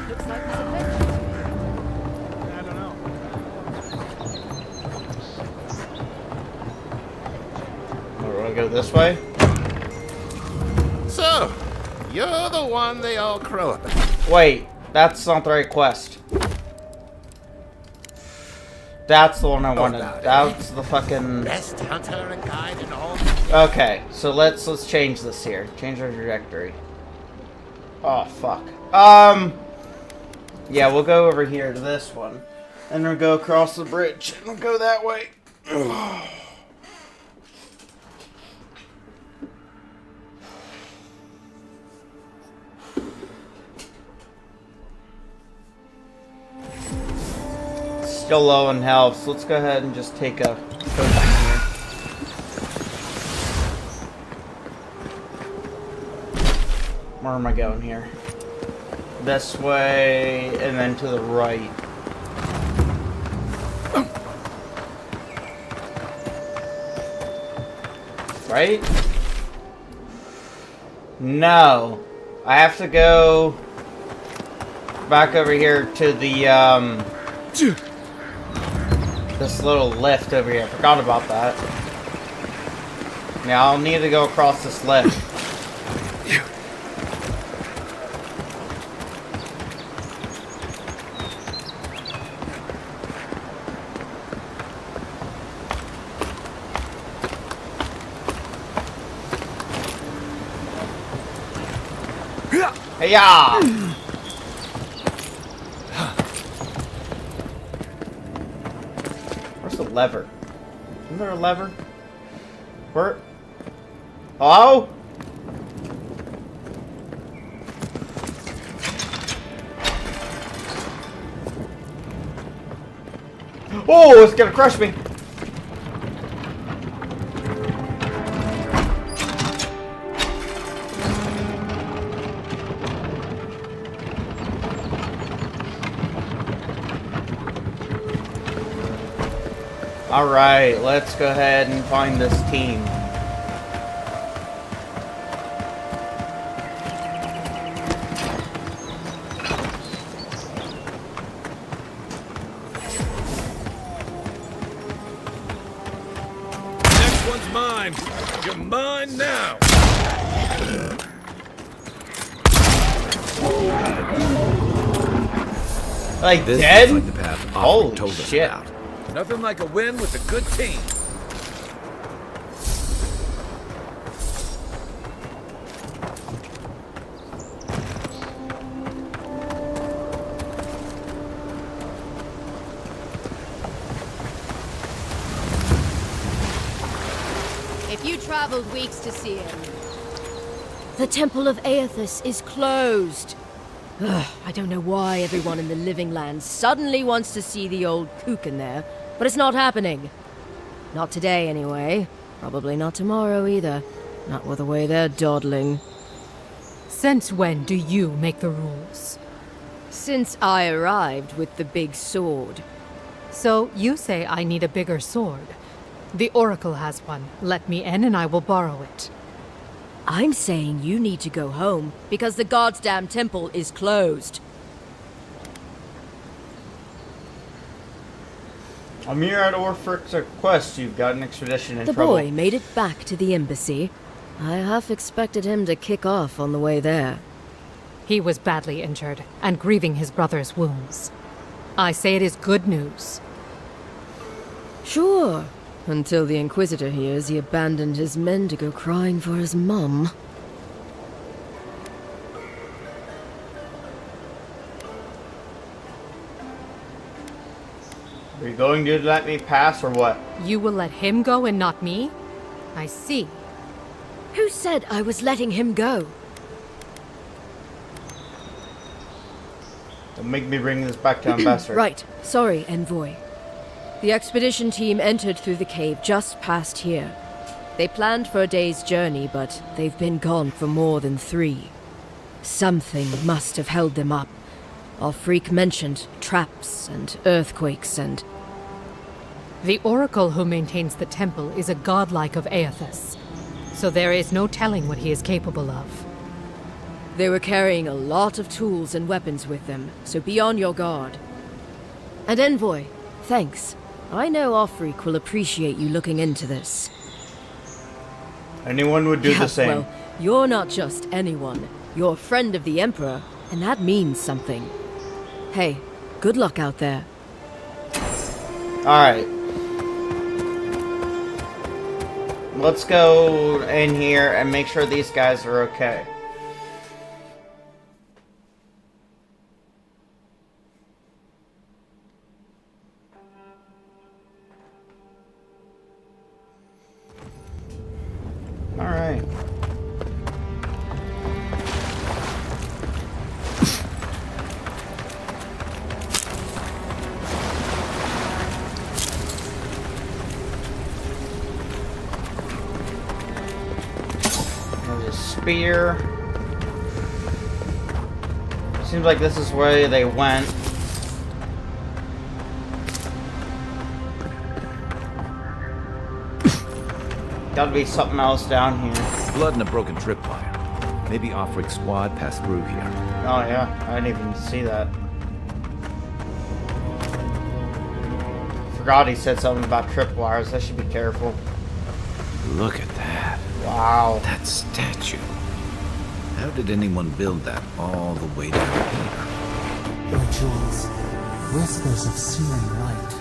Looks like there's a vengeance. I don't know. Gotta go this way? So, you're the one they all crow up. Wait, that's not the right quest. That's the one I wanted. That's the fucking... Best hunter and guide in all. Okay, so let's change this here. Change our trajectory. Oh, fuck. Yeah, we'll go over here to this one. And then we'll go across the bridge. And we'll go that way. Still low in health, so let's go ahead and just take a potion here. Where am I going here? This way, and then to the right. Right? No. I have to go back over here to the, this little lift over here. I forgot about that. Yeah, I'll need to go across this lift. Hey-ya! Where's the lever? Isn't there a lever? Where? Hello? Oh, it's gonna crush me! Alright, let's go ahead and find this team. Next one's mine. You're mine now. Like, This dead? is like the path Offred Holy told us shit. about. Nothing like a win with a good team. If you traveled weeks to see him. The Temple of Aethys is closed. Ugh, I don't know why everyone in the Living Lands suddenly wants to see the old kook in there, but it's not happening. Not today, anyway. Probably not tomorrow, either. Not with the way they're dawdling. Since when do you make the rules? Since I arrived with the big sword. So you say I need a bigger sword. The Oracle has one. Let me in and I will borrow it. I'm saying you need to go home, because the goddamn temple is closed. I'm here at Orphric's request. You've got an expedition in The trouble. boy made it back to the embassy. I half expected him to kick off on the way there. He was badly injured and grieving his brother's wounds. I say it is good news. Sure. Until the Inquisitor hears he abandoned his men to go crying for his mum. Are you going to let me pass or what? You will let him go and not me? I see. Who said I was letting him go? Don't make me bring this back to Ambassador. Right. Sorry, Envoy. The expedition team entered through the cave just past here. They planned for a day's journey, but they've been gone for more than 3. Something must have held them up. Our freak mentioned traps and earthquakes and... The Oracle who maintains the temple is a godlike of Aethys, so there is no telling what he is capable of. They were carrying a lot of tools and weapons with them, so be on your guard. And Envoy, thanks. I know Offreak will appreciate you looking into this. Anyone would do the same. Well, you're not just anyone. You're a friend of the Emperor, and that means something. Hey, good luck out there. Alright. Let's go in here and make sure these guys are okay. Alright. There's a spear. Seems like this is where they went. Gotta be something else down here. Blood and a broken tripwire. Maybe Offric squad passed through here. Oh yeah, I didn't even see that. Forgot he said something about tripwires. I should be careful. Look at that. Wow. That statue. How did anyone build that all the way down here? Your jewels, whispers of searing light.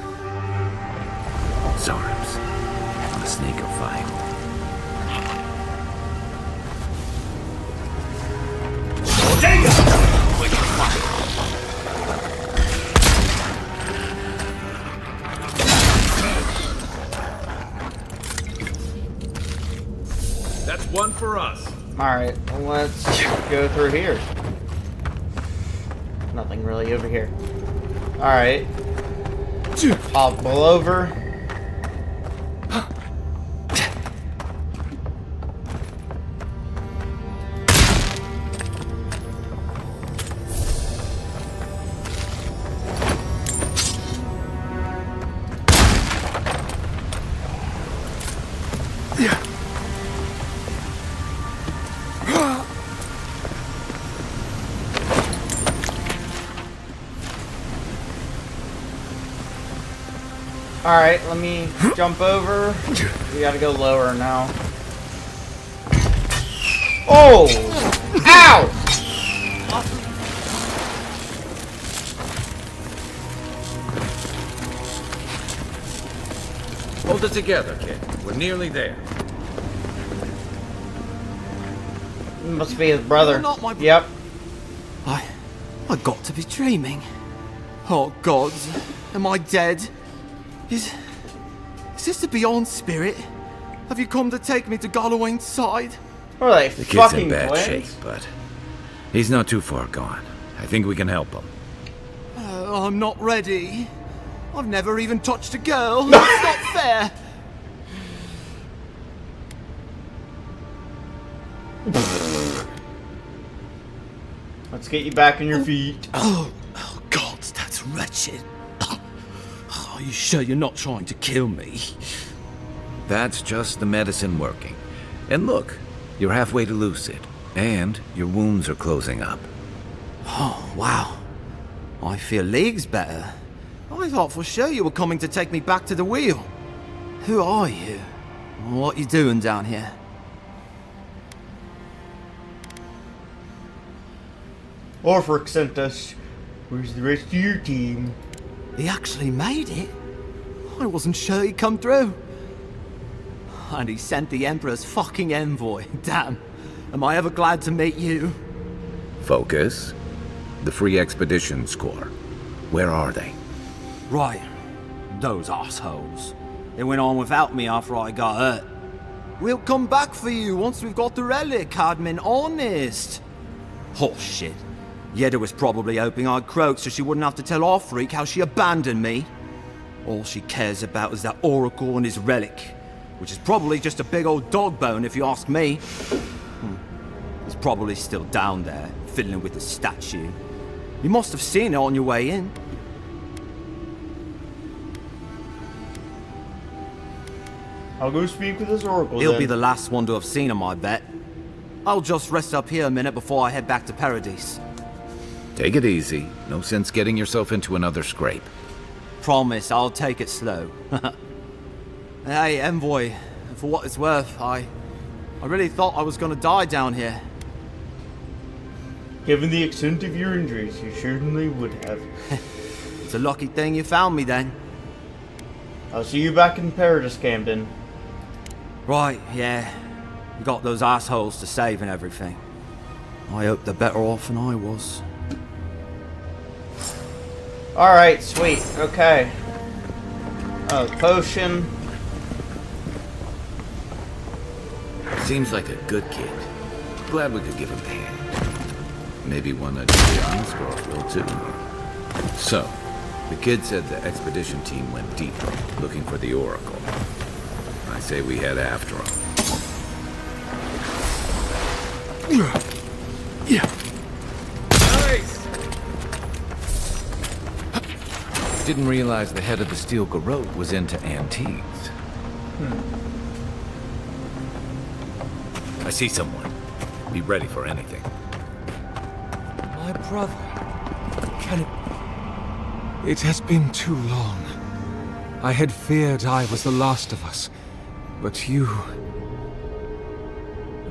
Zarms. On a snake of fire. That's one for us. Alright, let's go through here. Nothing really over here. Alright. Hobble over. Alright, let me jump over. We gotta go lower now. Oh! Ow! Hold it together, kid. We're nearly there. Must be his brother. You're not my Yep. I got to be dreaming. Oh gods, am I dead? Is this the Beyond Spirit? Have you come to take me to Galloway's side? What are they, The kid's fucking in bad twins? shape, but he's not too far gone. I think we can help him. I'm not ready. I've never even touched a girl. That's not fair. Let's get you back on your feet. Oh God, that's wretched. Are you sure you're not trying to kill me? That's just the medicine working. And look, you're halfway to lucid, and your wounds are closing up. Oh, wow. I feel leagues better. I thought for sure you were coming to take me back to the wheel. Who are you? What you doing down here? Orfric sent us. Where's the rest of your team? He actually made it? I wasn't sure he'd come through. And he sent the Emperor's fucking envoy. Damn. Am I ever glad to meet you? Focus. The Free Expeditions Corps. Where are they? Right. Those assholes. They went on without me after I got hurt. We'll come back for you once we've got the relic, Admin. Honest. Oh, shit. Yeda was probably hoping I'd croak so she wouldn't have to tell Offreak how she abandoned me. All she cares about is that Oracle and his relic, which is probably just a big old dog bone if you ask me. It's probably still down there, fiddling with the statue. You must have seen it on your way in. I'll go speak with this Oracle. He'll then. be the last one to have seen him, I bet. I'll just rest up here a minute before I head back to Paradise. Take it easy. No sense getting yourself into another scrape. Promise, I'll take it slow. Hey, Envoy, for what it's worth, I I really thought I was gonna die down here. Given the extent of your injuries, you certainly would have. It's a lucky thing you found me then. I'll see you back in Paradise, Camden. Right, yeah. You got those assholes to save and everything. I hope they're better off than I was. Alright, sweet. Okay. Oh, potion. Seems like a good kid. Glad we could give him a hand. Maybe one of the scroll will too. So, the kid said the expedition team went deeper, looking for the Oracle. I say we head after him. Nice! Didn't realize the head of the Steel Garrote was into antiques. I see someone. Be ready for anything. My brother. Can it... It has been too long. I had feared I was the last of us. But you...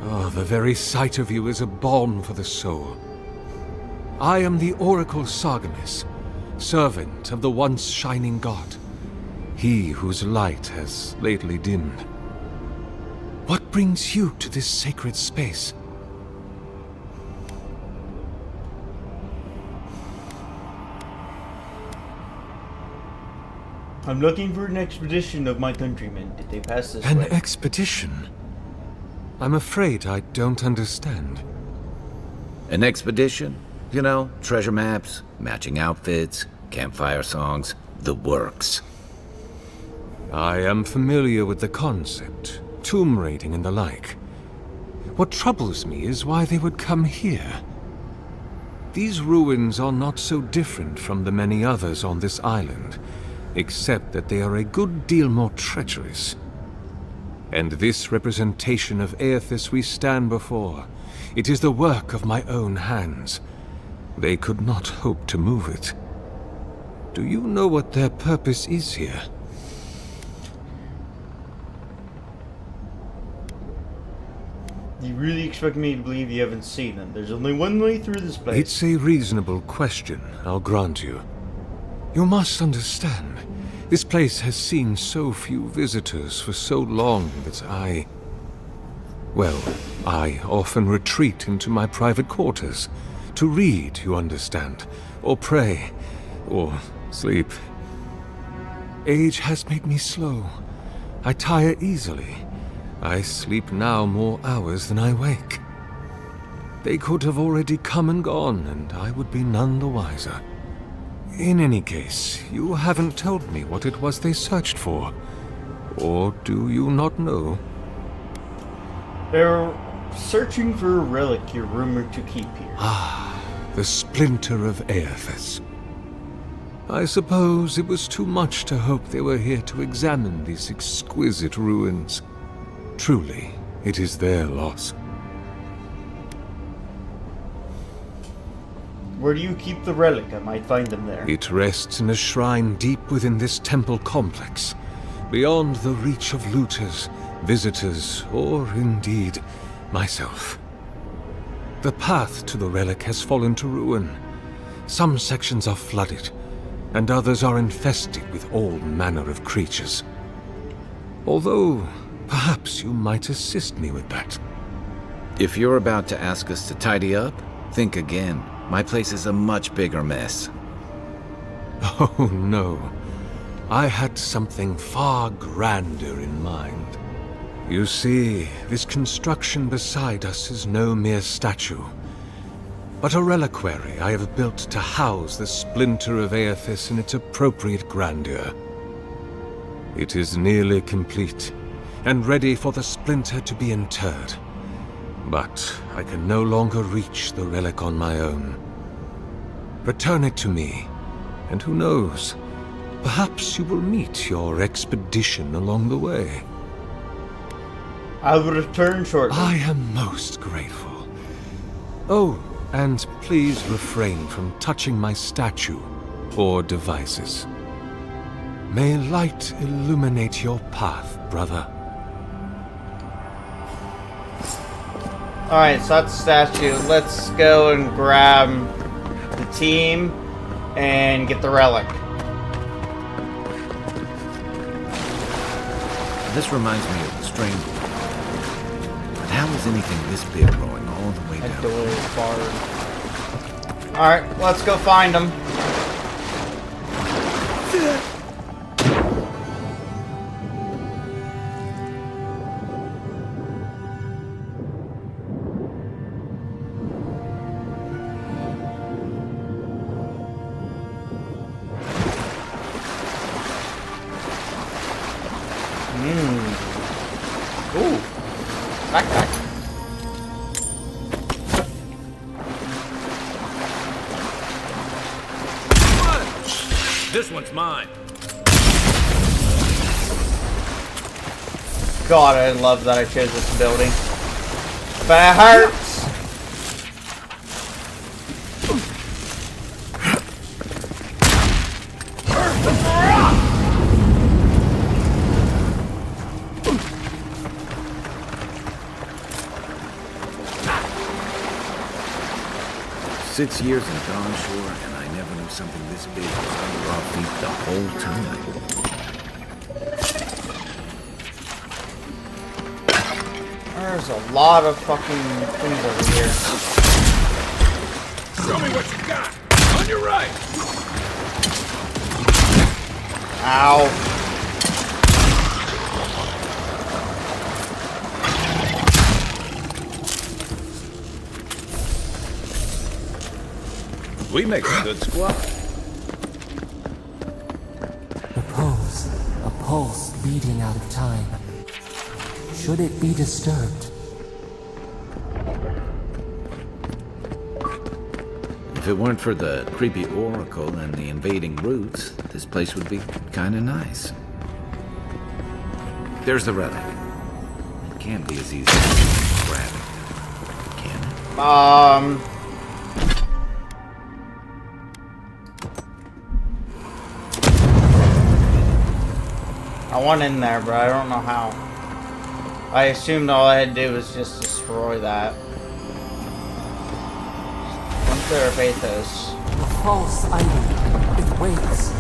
Oh, the very sight of you is a balm for the soul. I am the Oracle Sargemis, servant of the once shining god. He whose light has lately dimmed. What brings you to this sacred space? I'm looking for an expedition of my countrymen. Did they pass this An way? expedition? I'm afraid I don't understand. An expedition? You know, treasure maps, matching outfits, campfire songs, the works. I am familiar with the concept, tomb raiding and the like. What troubles me is why they would come here. These ruins are not so different from the many others on this island, except that they are a good deal more treacherous. And this representation of Aethys we stand before, it is the work of my own hands. They could not hope to move it. Do you know what their purpose is here? You really expect me to believe you haven't seen them? There's only one way through this place. It's a reasonable question, I'll grant you. You must understand, this place has seen so few visitors for so long that I often retreat into my private quarters. To read, you understand, or pray, or sleep. Age has made me slow. I tire easily. I sleep now more hours than I wake. They could have already come and gone, and I would be none the wiser. In any case, you haven't told me what it was they searched for. Or do you not know? They're searching for a relic you're rumored to keep here. Ah, the splinter of Aethys. I suppose it was too much to hope they were here to examine these exquisite ruins. Truly, it is their loss. Where do you keep the relic? I might find them there. It rests in a shrine deep within this temple complex, beyond the reach of looters, visitors, or indeed, myself. The path to the relic has fallen to ruin. Some sections are flooded, and others are infested with all manner of creatures. Although, perhaps you might assist me with that. If you're about to ask us to tidy up, think again. My place is a much bigger mess. Oh no. I had something far grander in mind. You see, this construction beside us is no mere statue, but a reliquary I have built to house the splinter of Aethys in its appropriate grandeur. It is nearly complete, and ready for the splinter to be interred. But I can no longer reach the relic on my own. Return it to me, and who knows, perhaps you will meet your expedition along the way. I will return shortly. I am most grateful. Oh, and please refrain from touching my statue or devices. May light illuminate your path, brother. Alright, so that's the statue. Let's go and grab the team and get the relic. This reminds me of the strange. But how is anything this big growing all the way A down? door barred. Alright, let's go find them. Ooh. Backpack. This one's mine. God, I love that I chose this building. But it hurts. Six years in Dawn Shore, and I never knew something this big was under our feet the whole time. There's a lot of fucking things over here. Show me what you got. On your right. Ow. We make a good squad. A pulse beating out of time. Should it be disturbed? If it weren't for the creepy oracle and the invading roots, this place would be kinda nice. There's the relic. It can't be as easy as grab it, can it? I want in there, but I don't know how. I assumed all I had to do was just destroy that. Hunter of Athos. A false item. It waits.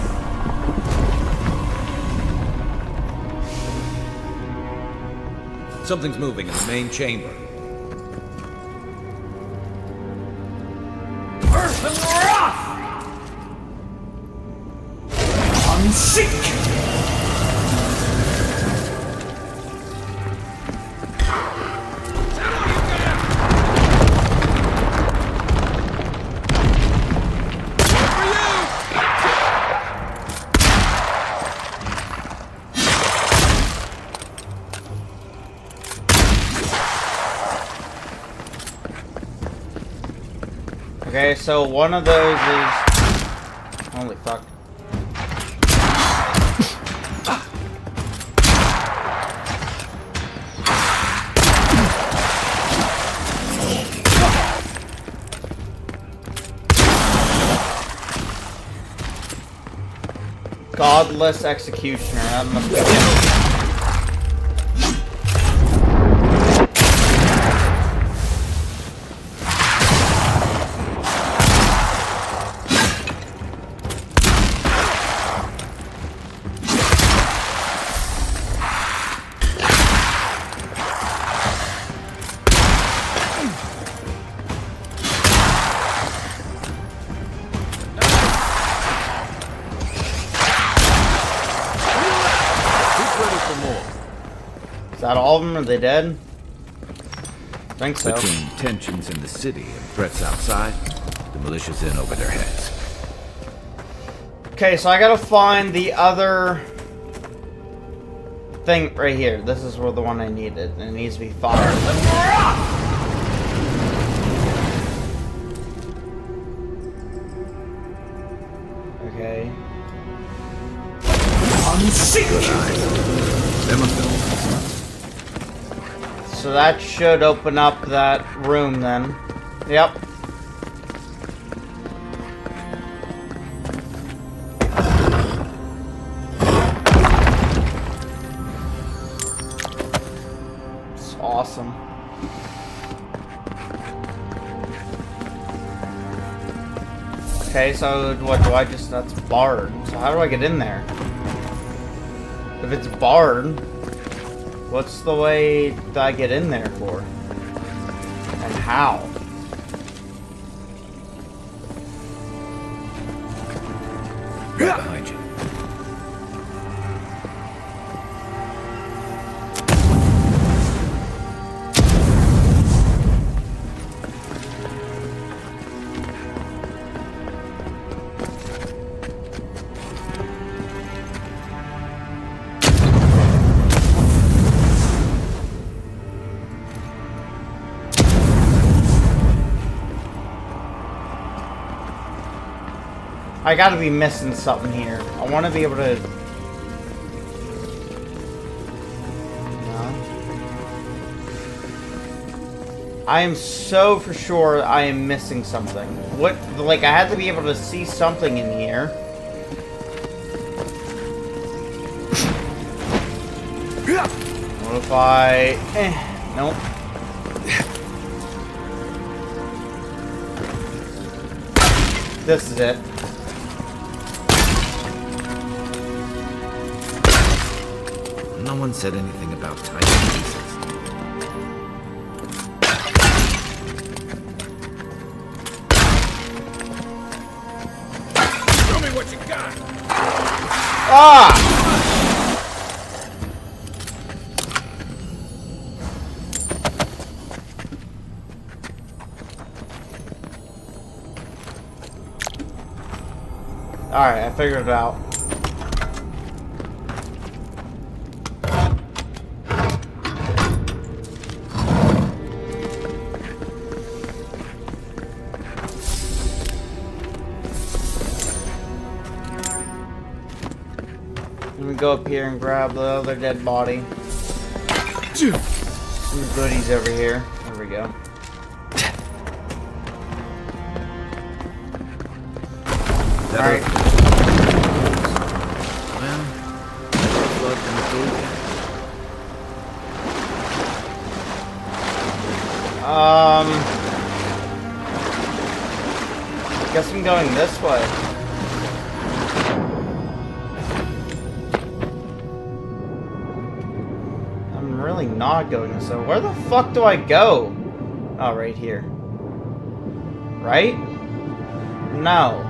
Something's moving in the main chamber. Okay, so one of those is... Holy fuck. Godless Executioner. That must be... Is that all of them? Are they dead? I think so. Between tensions in the city and threats outside, the militia's in over their heads. Okay, so I gotta find the other thing right here. This is where the one I needed, and it needs to be fired. Okay. So that should open up that room then. Yep. It's awesome. Okay, so what do I just... That's barred. So how do I get in there? If it's barred, what's the way that I get in there for? And how? Right behind you. I gotta be missing something here. I want to be able to... No. I am so for sure I am missing something. What, like, I had to be able to see something in here. What if I... nope. This is it. No one said anything about tiny pieces. Show me what you got! Ah! Alright, I figured it out. Let me go up here and grab the other dead body. Some goodies over here. There we go. Alright. Well, blood from the food. Guess I'm going this way. I'm really not going this way. Where the fuck do I go? Oh, right here. Right? No.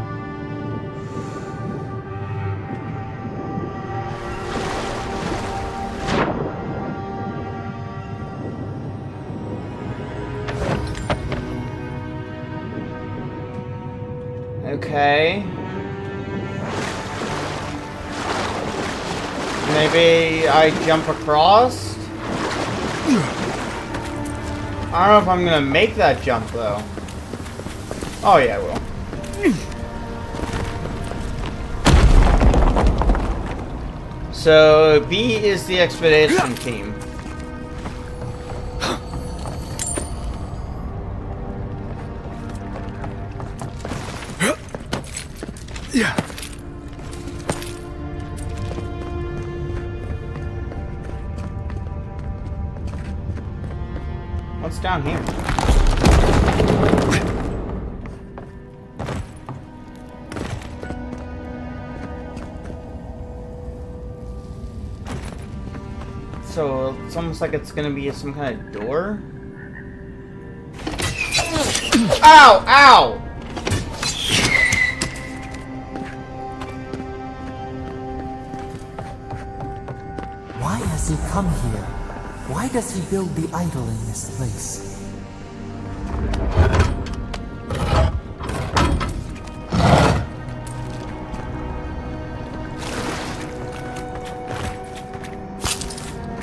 Okay. Maybe I jump across? I don't know if I'm gonna make that jump though. Oh yeah, I will. So B is the expedition team. Yeah. What's down here? So it's almost like it's gonna be some kind of door. Ow! Ow! Why has he come here? Why does he build the idol in this place?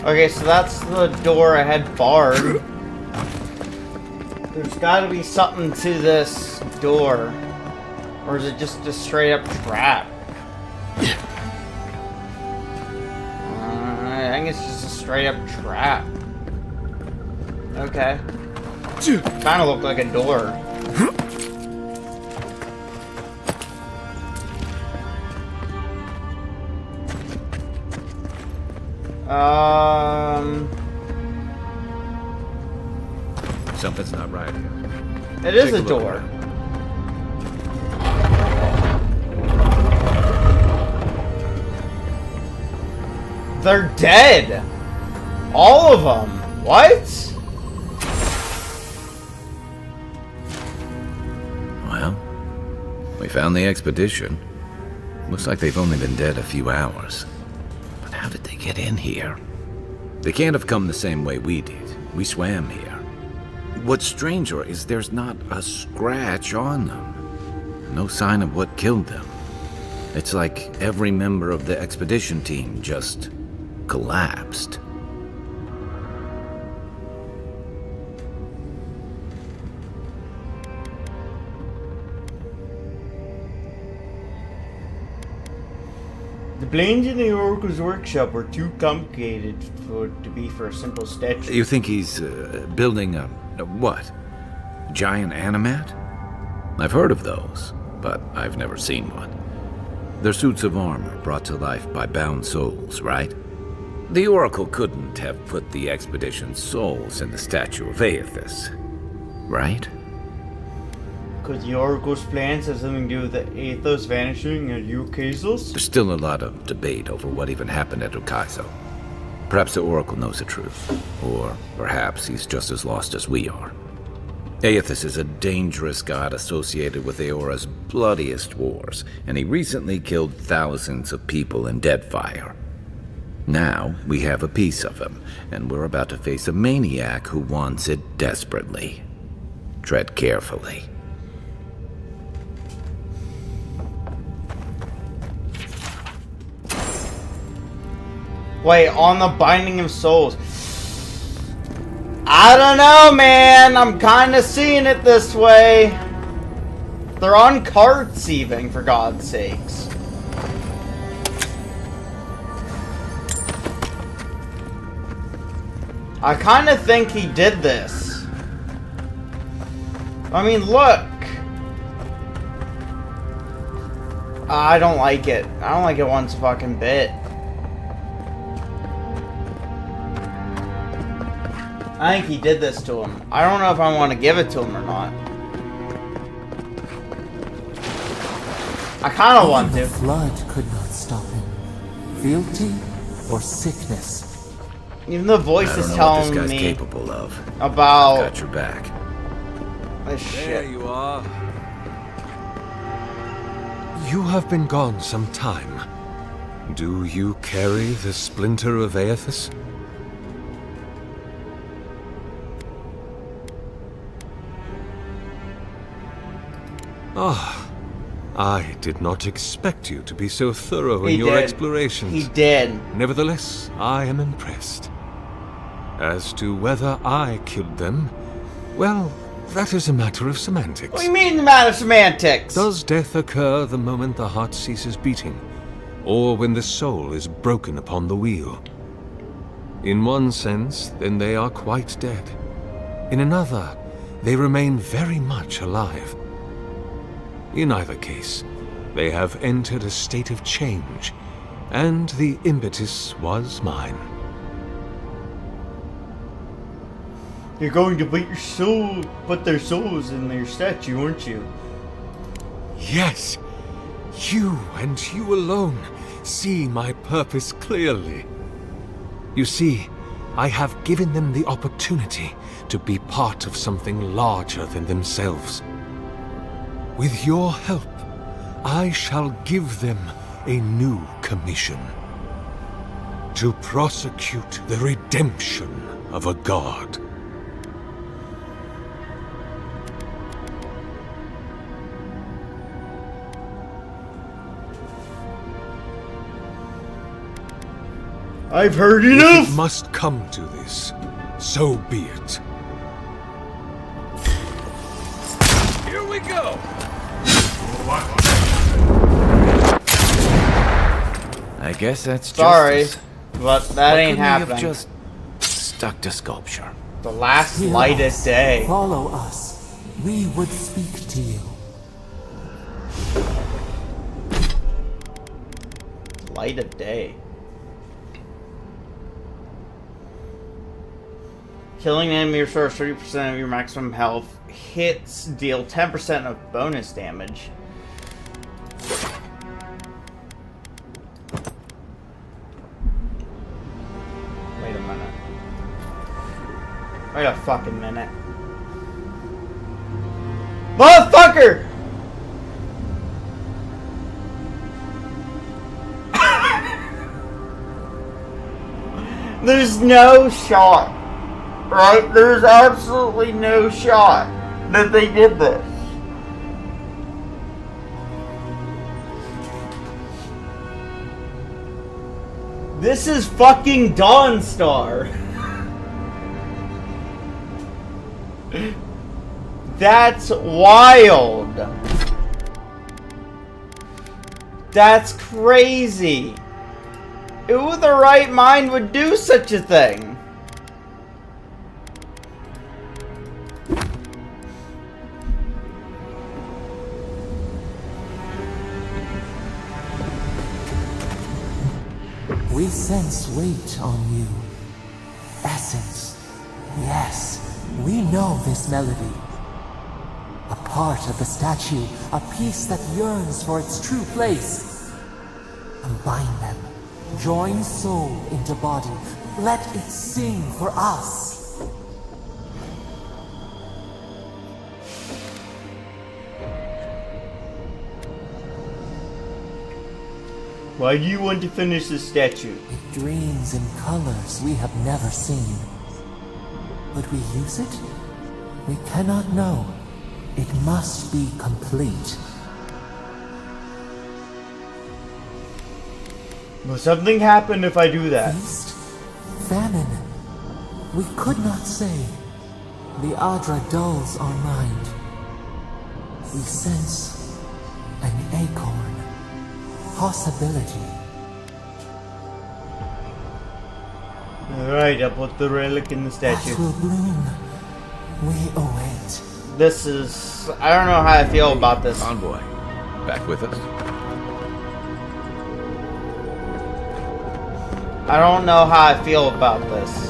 Okay, so that's the door I had barred. There's gotta be something to this door. Or is it just a straight up trap? I think it's just a straight up trap. Okay. Kinda looked like a door. Something's not right here. It is Take a look door. around. They're dead. All of them. What? Well, we found the expedition. Looks like they've only been dead a few hours. But how did they get in here? They can't have come the same way we did. We swam here. What's stranger is there's not a scratch on them. No sign of what killed them. It's like every member of the expedition team just collapsed. The planes in the Oracle's workshop were too complicated to be for a simple statue. You think he's building a what? Giant animat? I've heard of those, but I've never seen one. They're suits of armor brought to life by bound souls, right? The Oracle couldn't have put the expedition's souls in the statue of Aethys, right? Could the Oracle's plans have something to do with the Aethys vanishing at Ukazos? There's still a lot of debate over what even happened at Ukaizo. Perhaps the Oracle knows the truth, or perhaps he's just as lost as we are. Aethys is a dangerous god associated with Eora's bloodiest wars, and he recently killed thousands of people in Deadfire. Now, we have a piece of him, and we're about to face a maniac who wants it desperately. Tread carefully. Wait, on the Binding of Souls. I don't know, man. I'm kind of seeing it this way. They're on carts even, for God's sakes. I kind of think he did this. I mean, look. I don't like it. I don't like it one fucking bit. I think he did this to him. I don't know if I want to give it to him or not. I kind of want to. The flood could not stop him. Fealty or sickness. Even the voice is telling what this guy's me capable of. about Got your back. this shit. There you are. You have been gone some time. Do you carry the splinter of Aethys? Ah, I did not expect you to be so thorough in your explorations. He did. Nevertheless, I am impressed. As to whether I killed them, well, that is a matter of semantics. What do you mean the matter of semantics? Does death occur the moment the heart ceases beating, or when the soul is broken upon the wheel? In one sense, then they are quite dead. In another, they remain very much alive. In either case, they have entered a state of change, and the impetus was mine. You're going to put their souls in their statue, aren't you? Yes, you and you alone see my purpose clearly. You see, I have given them the opportunity to be part of something larger than themselves. With your help, I shall give them a new commission. To prosecute the redemption of a god. I've heard If enough! it must come to this, so be it. Here we go! I guess that's Sorry, justice. but that Why ain't couldn't we have happening. just stuck to sculpture. The last Hear light of us. day. Follow us. We would speak to you. Light of day. Killing an enemy restores 30% of your maximum health. Hits deal 10% of bonus damage. minute. Wait a fucking minute. Motherfucker! There's no shot. Right? There's absolutely no shot that they did this. This is fucking Dawnstar. That's wild. That's crazy. Who with the right mind would do such a thing? We sense weight on you. Essence. Yes, we know this melody. A part of the statue, a piece that yearns for its true place. Combine them. Join soul into body. Let it sing for us. Why do you want to finish this statue? It dreams in colors we have never seen. Would we use it? We cannot know. It must be complete. Will something happen if I do that? Feast? Famine? We could not say. The Adra dulls our mind. We sense an acorn. Possibility. Alright, I'll put the relic in the statue. What will bloom? We await. This is... I don't know how I feel about this. Convoy, back with us? I don't know how I feel about this.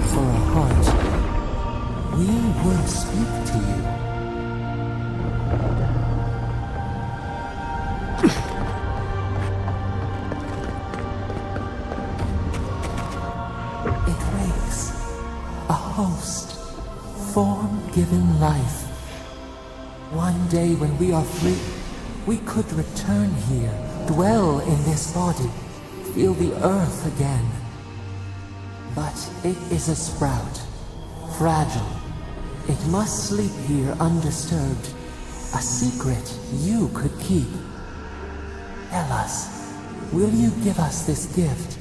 For a heart, we will speak to you. It wakes, a host, form-given life. One day when we are free, we could return here, dwell in this body, feel the earth again. But it is a sprout, fragile. It must sleep here undisturbed. A secret you could keep. Tell us, will you give us this gift?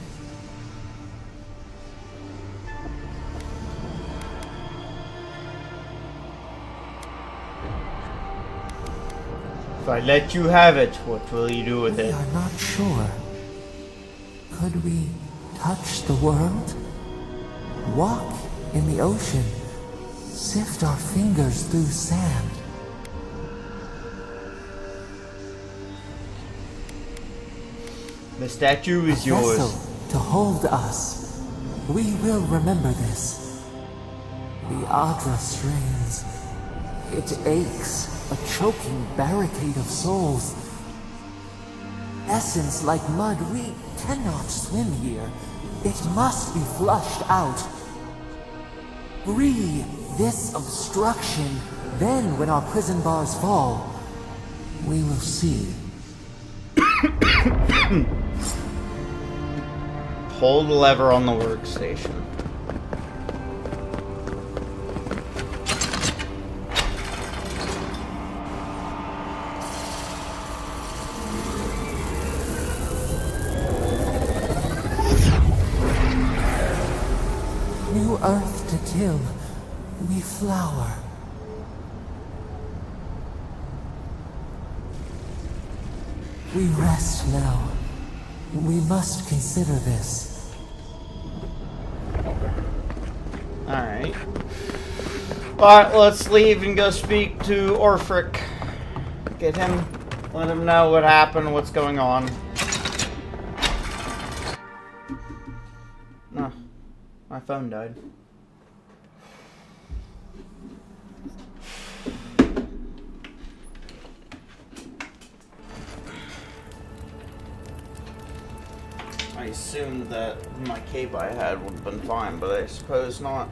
If I let you have it, what will you do with We it? are not sure. Could we touch the world? Walk in the ocean? Sift our fingers through sand? The statue is A yours. vessel to hold us. We will remember this. The Adra strains. It aches, a choking barricade of souls. Essence like mud, we cannot swim here. It must be flushed out. Free this obstruction. Then, when our prison bars fall, we will see. Pull the lever on the workstation. New earth to kill, we flower. We rest now. We must consider this. Alright. Alright, let's leave and go speak to Orfric. Get him, let him know what happened, what's going on. No. My phone died. I assumed that my cape I had would have been fine, but I suppose not.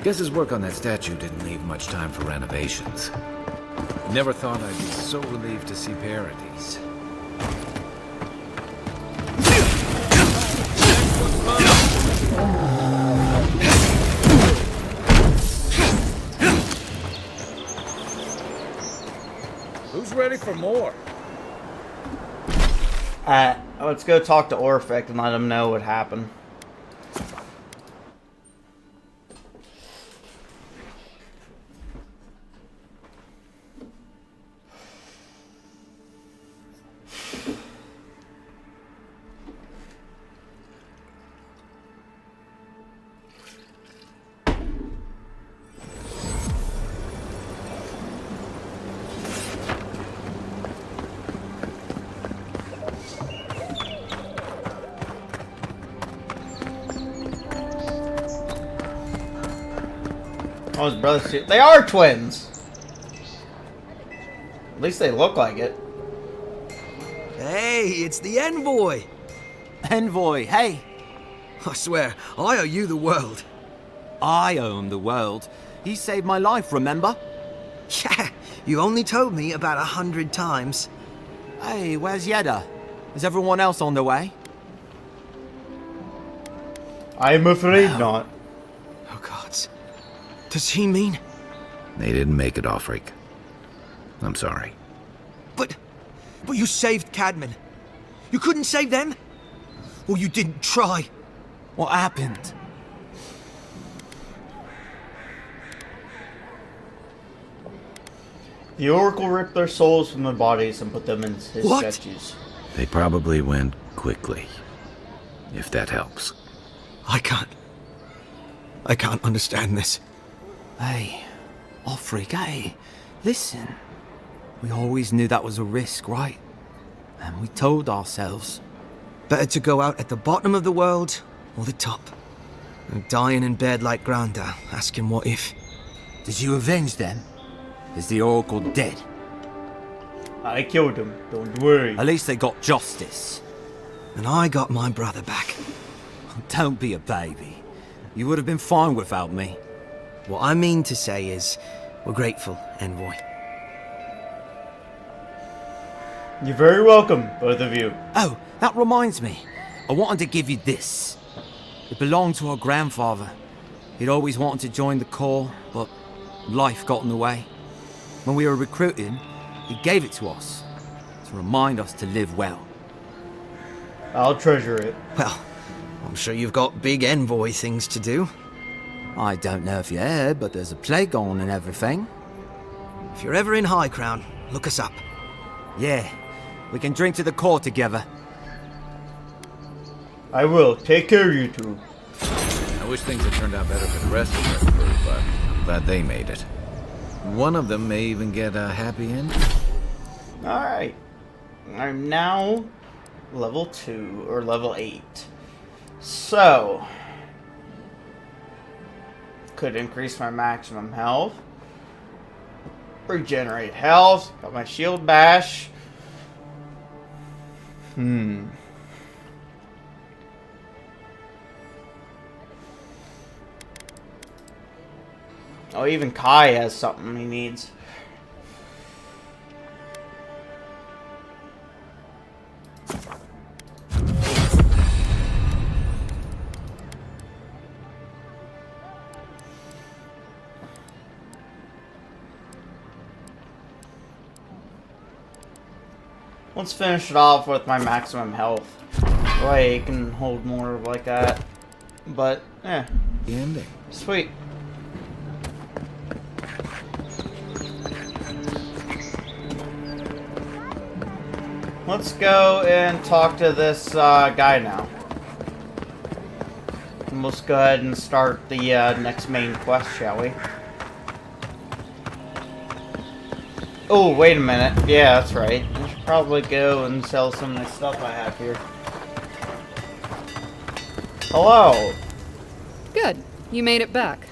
Guess his work on that statue didn't leave much time for renovations. Never thought I'd be so relieved to see Parodies. Who's ready for more? Let's go talk to Orphic and let him know what happened. Oh, his brothers. They are twins! At least they look like it. Hey, it's the Envoy! Envoy, hey! I swear, I owe you the world. I owe him the world. He saved my life, remember? Yeah, you only told me about 100 times. Hey, where's Yeda? Is everyone else on the way? I'm afraid not. Oh, gods. Does he mean... They didn't make it, Offric. I'm sorry. But you saved Cadman. You couldn't save them? Or you didn't try? What happened? The Oracle ripped their souls from their bodies and put them in his statues. They probably went quickly. If that helps. I can't understand this. Hey, Offric, hey, listen. We always knew that was a risk, right? And we told ourselves. Better to go out at the bottom of the world or the top. And dying in bed like Granda, asking what if. Did you avenge them? Is the Oracle dead? I killed him, don't worry. At least they got justice. And I got my brother back. Don't be a baby. You would have been fine without me. What I mean to say is, we're grateful, Envoy. You're very welcome, both of you. Oh, that reminds me. I wanted to give you this. It belonged to our grandfather. He'd always wanted to join the Corps, but life got in the way. When we were recruiting, he gave it to us to remind us to live well. I'll treasure it. Well, I'm sure you've got big Envoy things to do. I don't know if you heard, but there's a plague on and everything. If you're ever in High Crown, look us up. Yeah, we can drink to the Corps together. I will. Take care, you two. I wish things had turned out better for the rest of their crew, but I'm glad they made it. One of them may even get a happy ending. Alright. I'm now level 2, or level 8. So... could increase my maximum health. Regenerate health. Got my shield bash. Oh, even Kai has something he needs. Let's finish it off with my maximum health. Way it can hold more like that. But, eh. The ending. Sweet. Let's go and talk to this guy now. let's go ahead and start the next main quest, shall we? Oh, wait a minute. Yeah, that's right. I should probably go and sell some of the stuff I have here. Hello. Good. You made it back.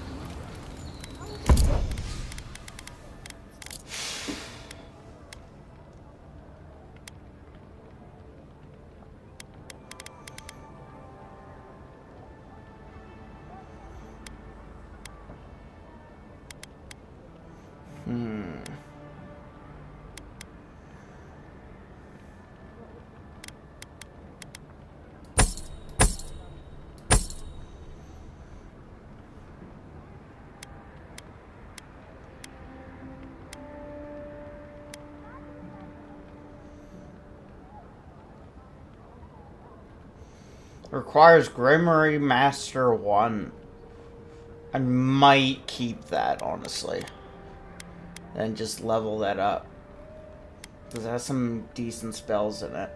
Requires Grimoire Master 1. I might keep that, honestly. And just level that up. Because it has some decent spells in it.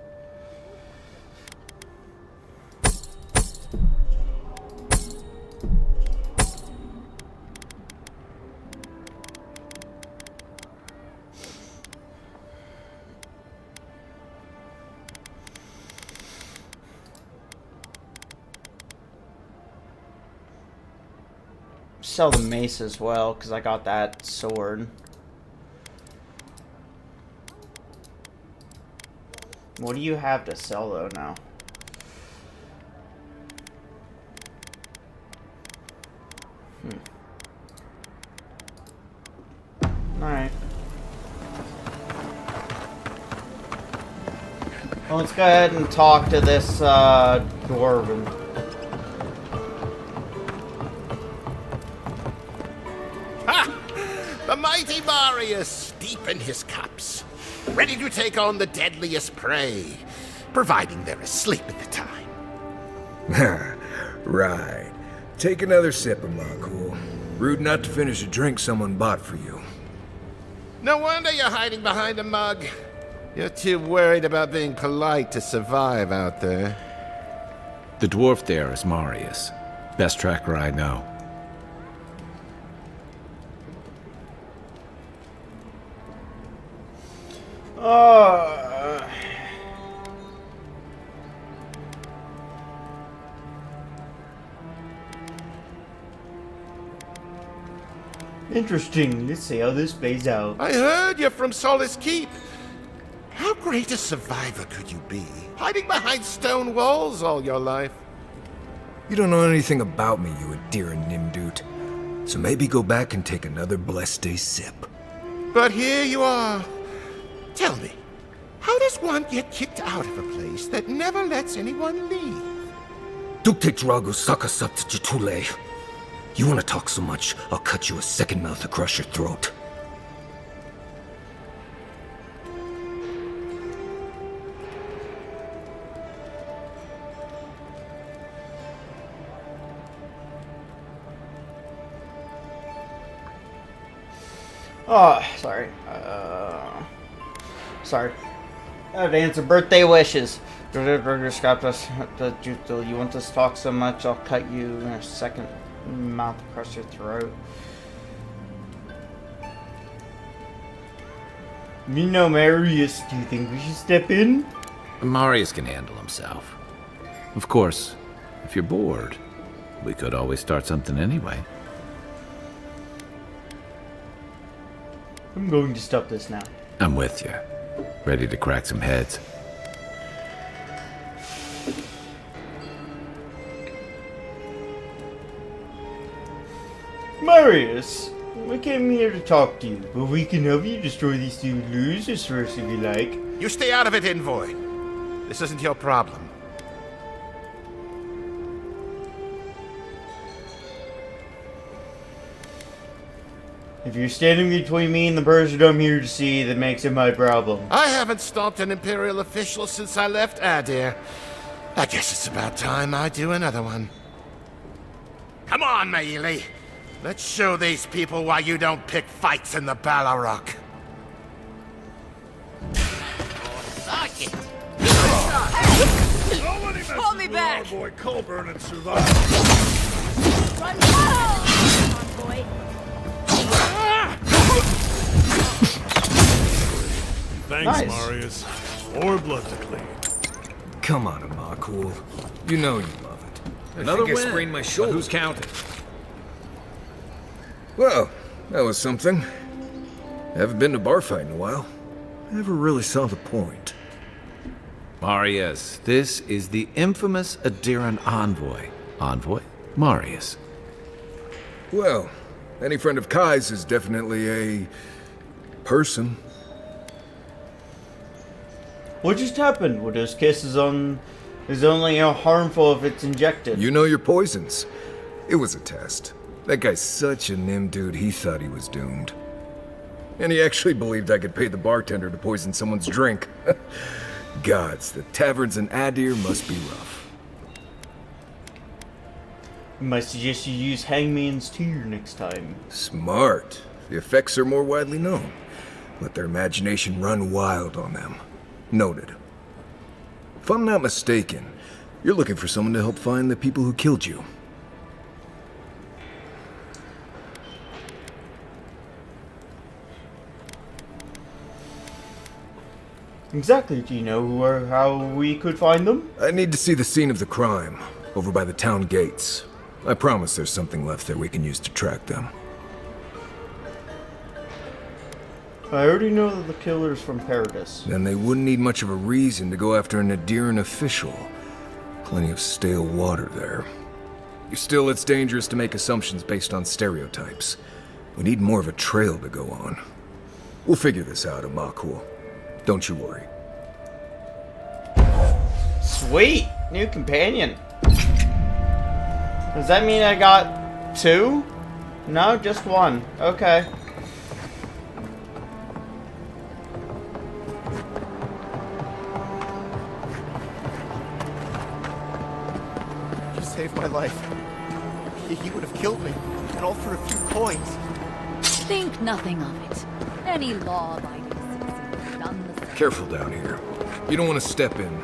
Sell the mace as well, because I got that sword. What do you have to sell though now? Alright. Well, let's go ahead and talk to this dwarven. The mighty Marius, deep in his cups, ready to take on the deadliest prey, providing they're asleep at the time. Right. Take another sip of my cool. Rude not to finish a drink someone bought for you. No wonder you're hiding behind a mug. You're too worried about being polite to survive out there. The dwarf there is Marius. Best tracker I know. Interesting. Let's see how this plays out. I heard you're from Solace Keep. How great a survivor could you be, hiding behind stone walls all your life? You don't know anything about me, you Adira Nimdut. So maybe go back and take another blessed day sip. But here you are. Tell me, how does one get kicked out of a place that never lets anyone leave? Dukte Drago Sakasat Jitule. You want to talk so much, I'll cut you a second mouth across your throat. Oh, sorry. Sorry. I have to answer birthday wishes. You want us to talk so much, I'll cut you in a second mouth across your throat. Me no Marius, do you think we should step in? Marius can handle himself. Of course, if you're bored, we could always start something anyway. I'm going to stop this now. I'm with you. Ready to crack some heads. Marius, we came here to talk to you, but we can help you destroy these two losers first if you like. You stay out of it, Envoy. This isn't your problem. If you're standing between me and the person I'm here to see, that makes it my problem. I haven't stopped an Imperial official since I left Adir. I guess it's about time I do another one. Come on, Maili. Let's show these people why you don't pick fights in the Ballarok. Suck it! Pull me back! Boy Colburn and survive. Run! Come on, boy. Thanks, Nice. Marius. More blood to clean. Come on, Amakul. You know you love it. Another I win. sprained my But shoulder. who's counting? Well, that was something. Haven't been to bar fight in a while. Never really saw the point. Marius, this is the infamous Adiran envoy. Envoy? Marius. Well, any friend of Kai's is definitely a person. What just happened? Well, those kisses is only harmful if it's injected. You know your poisons. It was a test. That guy's such a nim dude, he thought he was doomed. And he actually believed I could pay the bartender to poison someone's drink. Gods, the taverns in Adir must be rough. Might suggest you use Hangman's Tear next time. Smart. The effects are more widely known. Let their imagination run wild on them. Noted. If I'm not mistaken, you're looking for someone to help find the people who killed you. Exactly. Do you know who or how we could find them? I need to see the scene of the crime, over by the town gates. I promise there's something left there we can use to track them. I already know that the killer's from Paradis. Then they wouldn't need much of a reason to go after an Adiran official. Plenty of stale water there. Still, it's dangerous to make assumptions based on stereotypes. We need more of a trail to go on. We'll figure this out, Amakul. Don't you worry. Sweet! New companion. Does that mean I got 2? No, just 1. Okay. You saved my life. He would have killed me, and all for a few coins. Think nothing of it. Any law-abiding citizen would have done the same. Careful down here. You don't want to step in,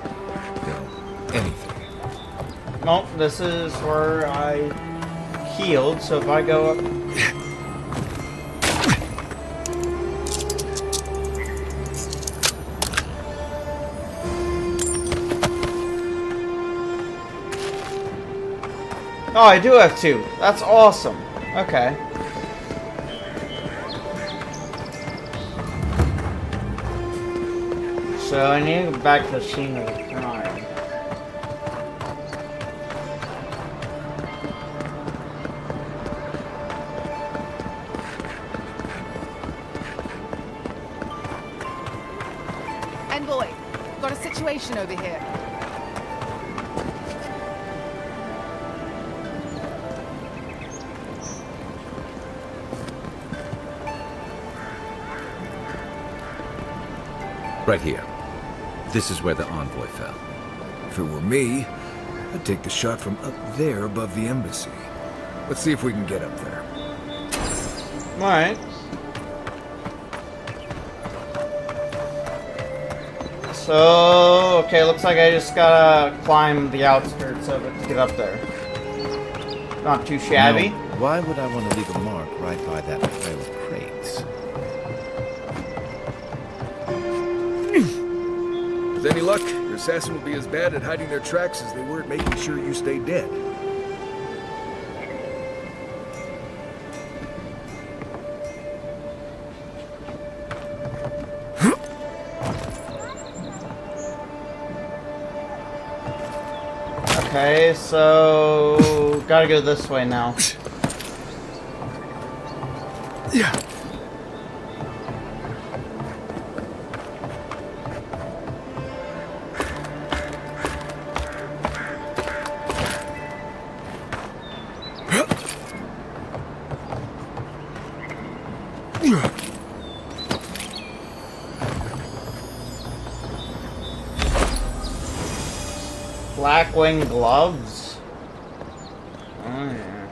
anything. Well, this is where I healed, so if I go up... Oh, I do have 2. That's awesome. Okay. So I need to go back to the scene of the crime. Envoy, got a situation over here. Right here. This is where the envoy fell. If it were me, I'd take the shot from up there above the embassy. Let's see if we can get up there. Alright. So, okay, looks like I just gotta climb the outskirts of it to get up there. Not too shabby. Now, why would I want to leave a mark right by that pile of crates? With any luck, your assassin will be as bad at hiding their tracks as they were at making sure you stay dead. Okay, so gotta go this way now. Yeah. Blackwing gloves? Oh, yeah.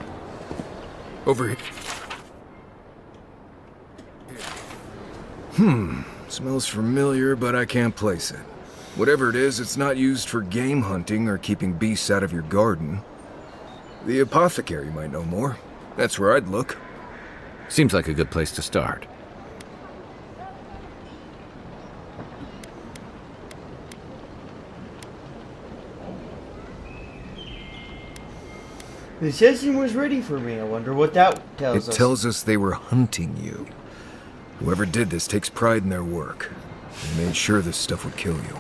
Over here. Smells familiar, but I can't place it. Whatever it is, it's not used for game hunting or keeping beasts out of your garden. The apothecary might know more. That's where I'd look. Seems like a good place to start. The session was ready for me. I wonder what that tells us. It tells us they were hunting you. Whoever did this takes pride in their work. They made sure this stuff would kill you.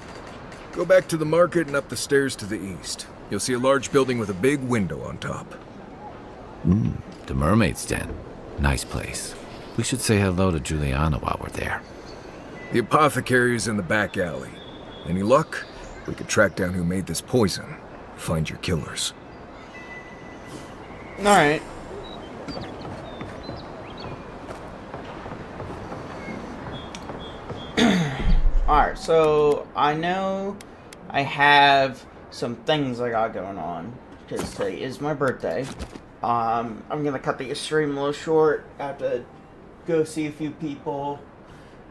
Go back to the market and up the stairs to the east. You'll see a large building with a big window on top. The Mermaid's Den. Nice place. We should say hello to Juliana while we're there. The apothecary is in the back alley. Any luck? We could track down who made this poison. Find your killers. Alright. Alright, so I know I have some things I got going on because today is my birthday. I'm gonna cut the stream a little short. I have to go see a few people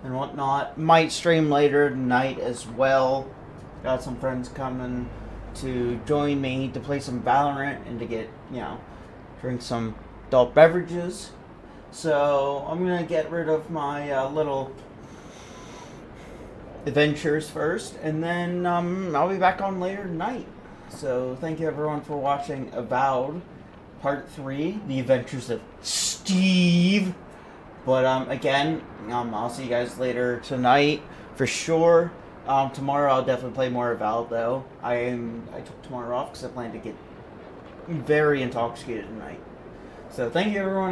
and whatnot. Might stream later tonight as well. Got some friends coming to join me to play some Valorant and to get, drink some adult beverages. So I'm gonna get rid of my little adventures first, and then I'll be back on later tonight. So thank you everyone for watching Avowed Part 3, The Adventures of Steve. But again, I'll see you guys later tonight for sure. Tomorrow I'll definitely play more Avowed though. I took tomorrow off because I plan to get very intoxicated tonight. So thank you everyone again.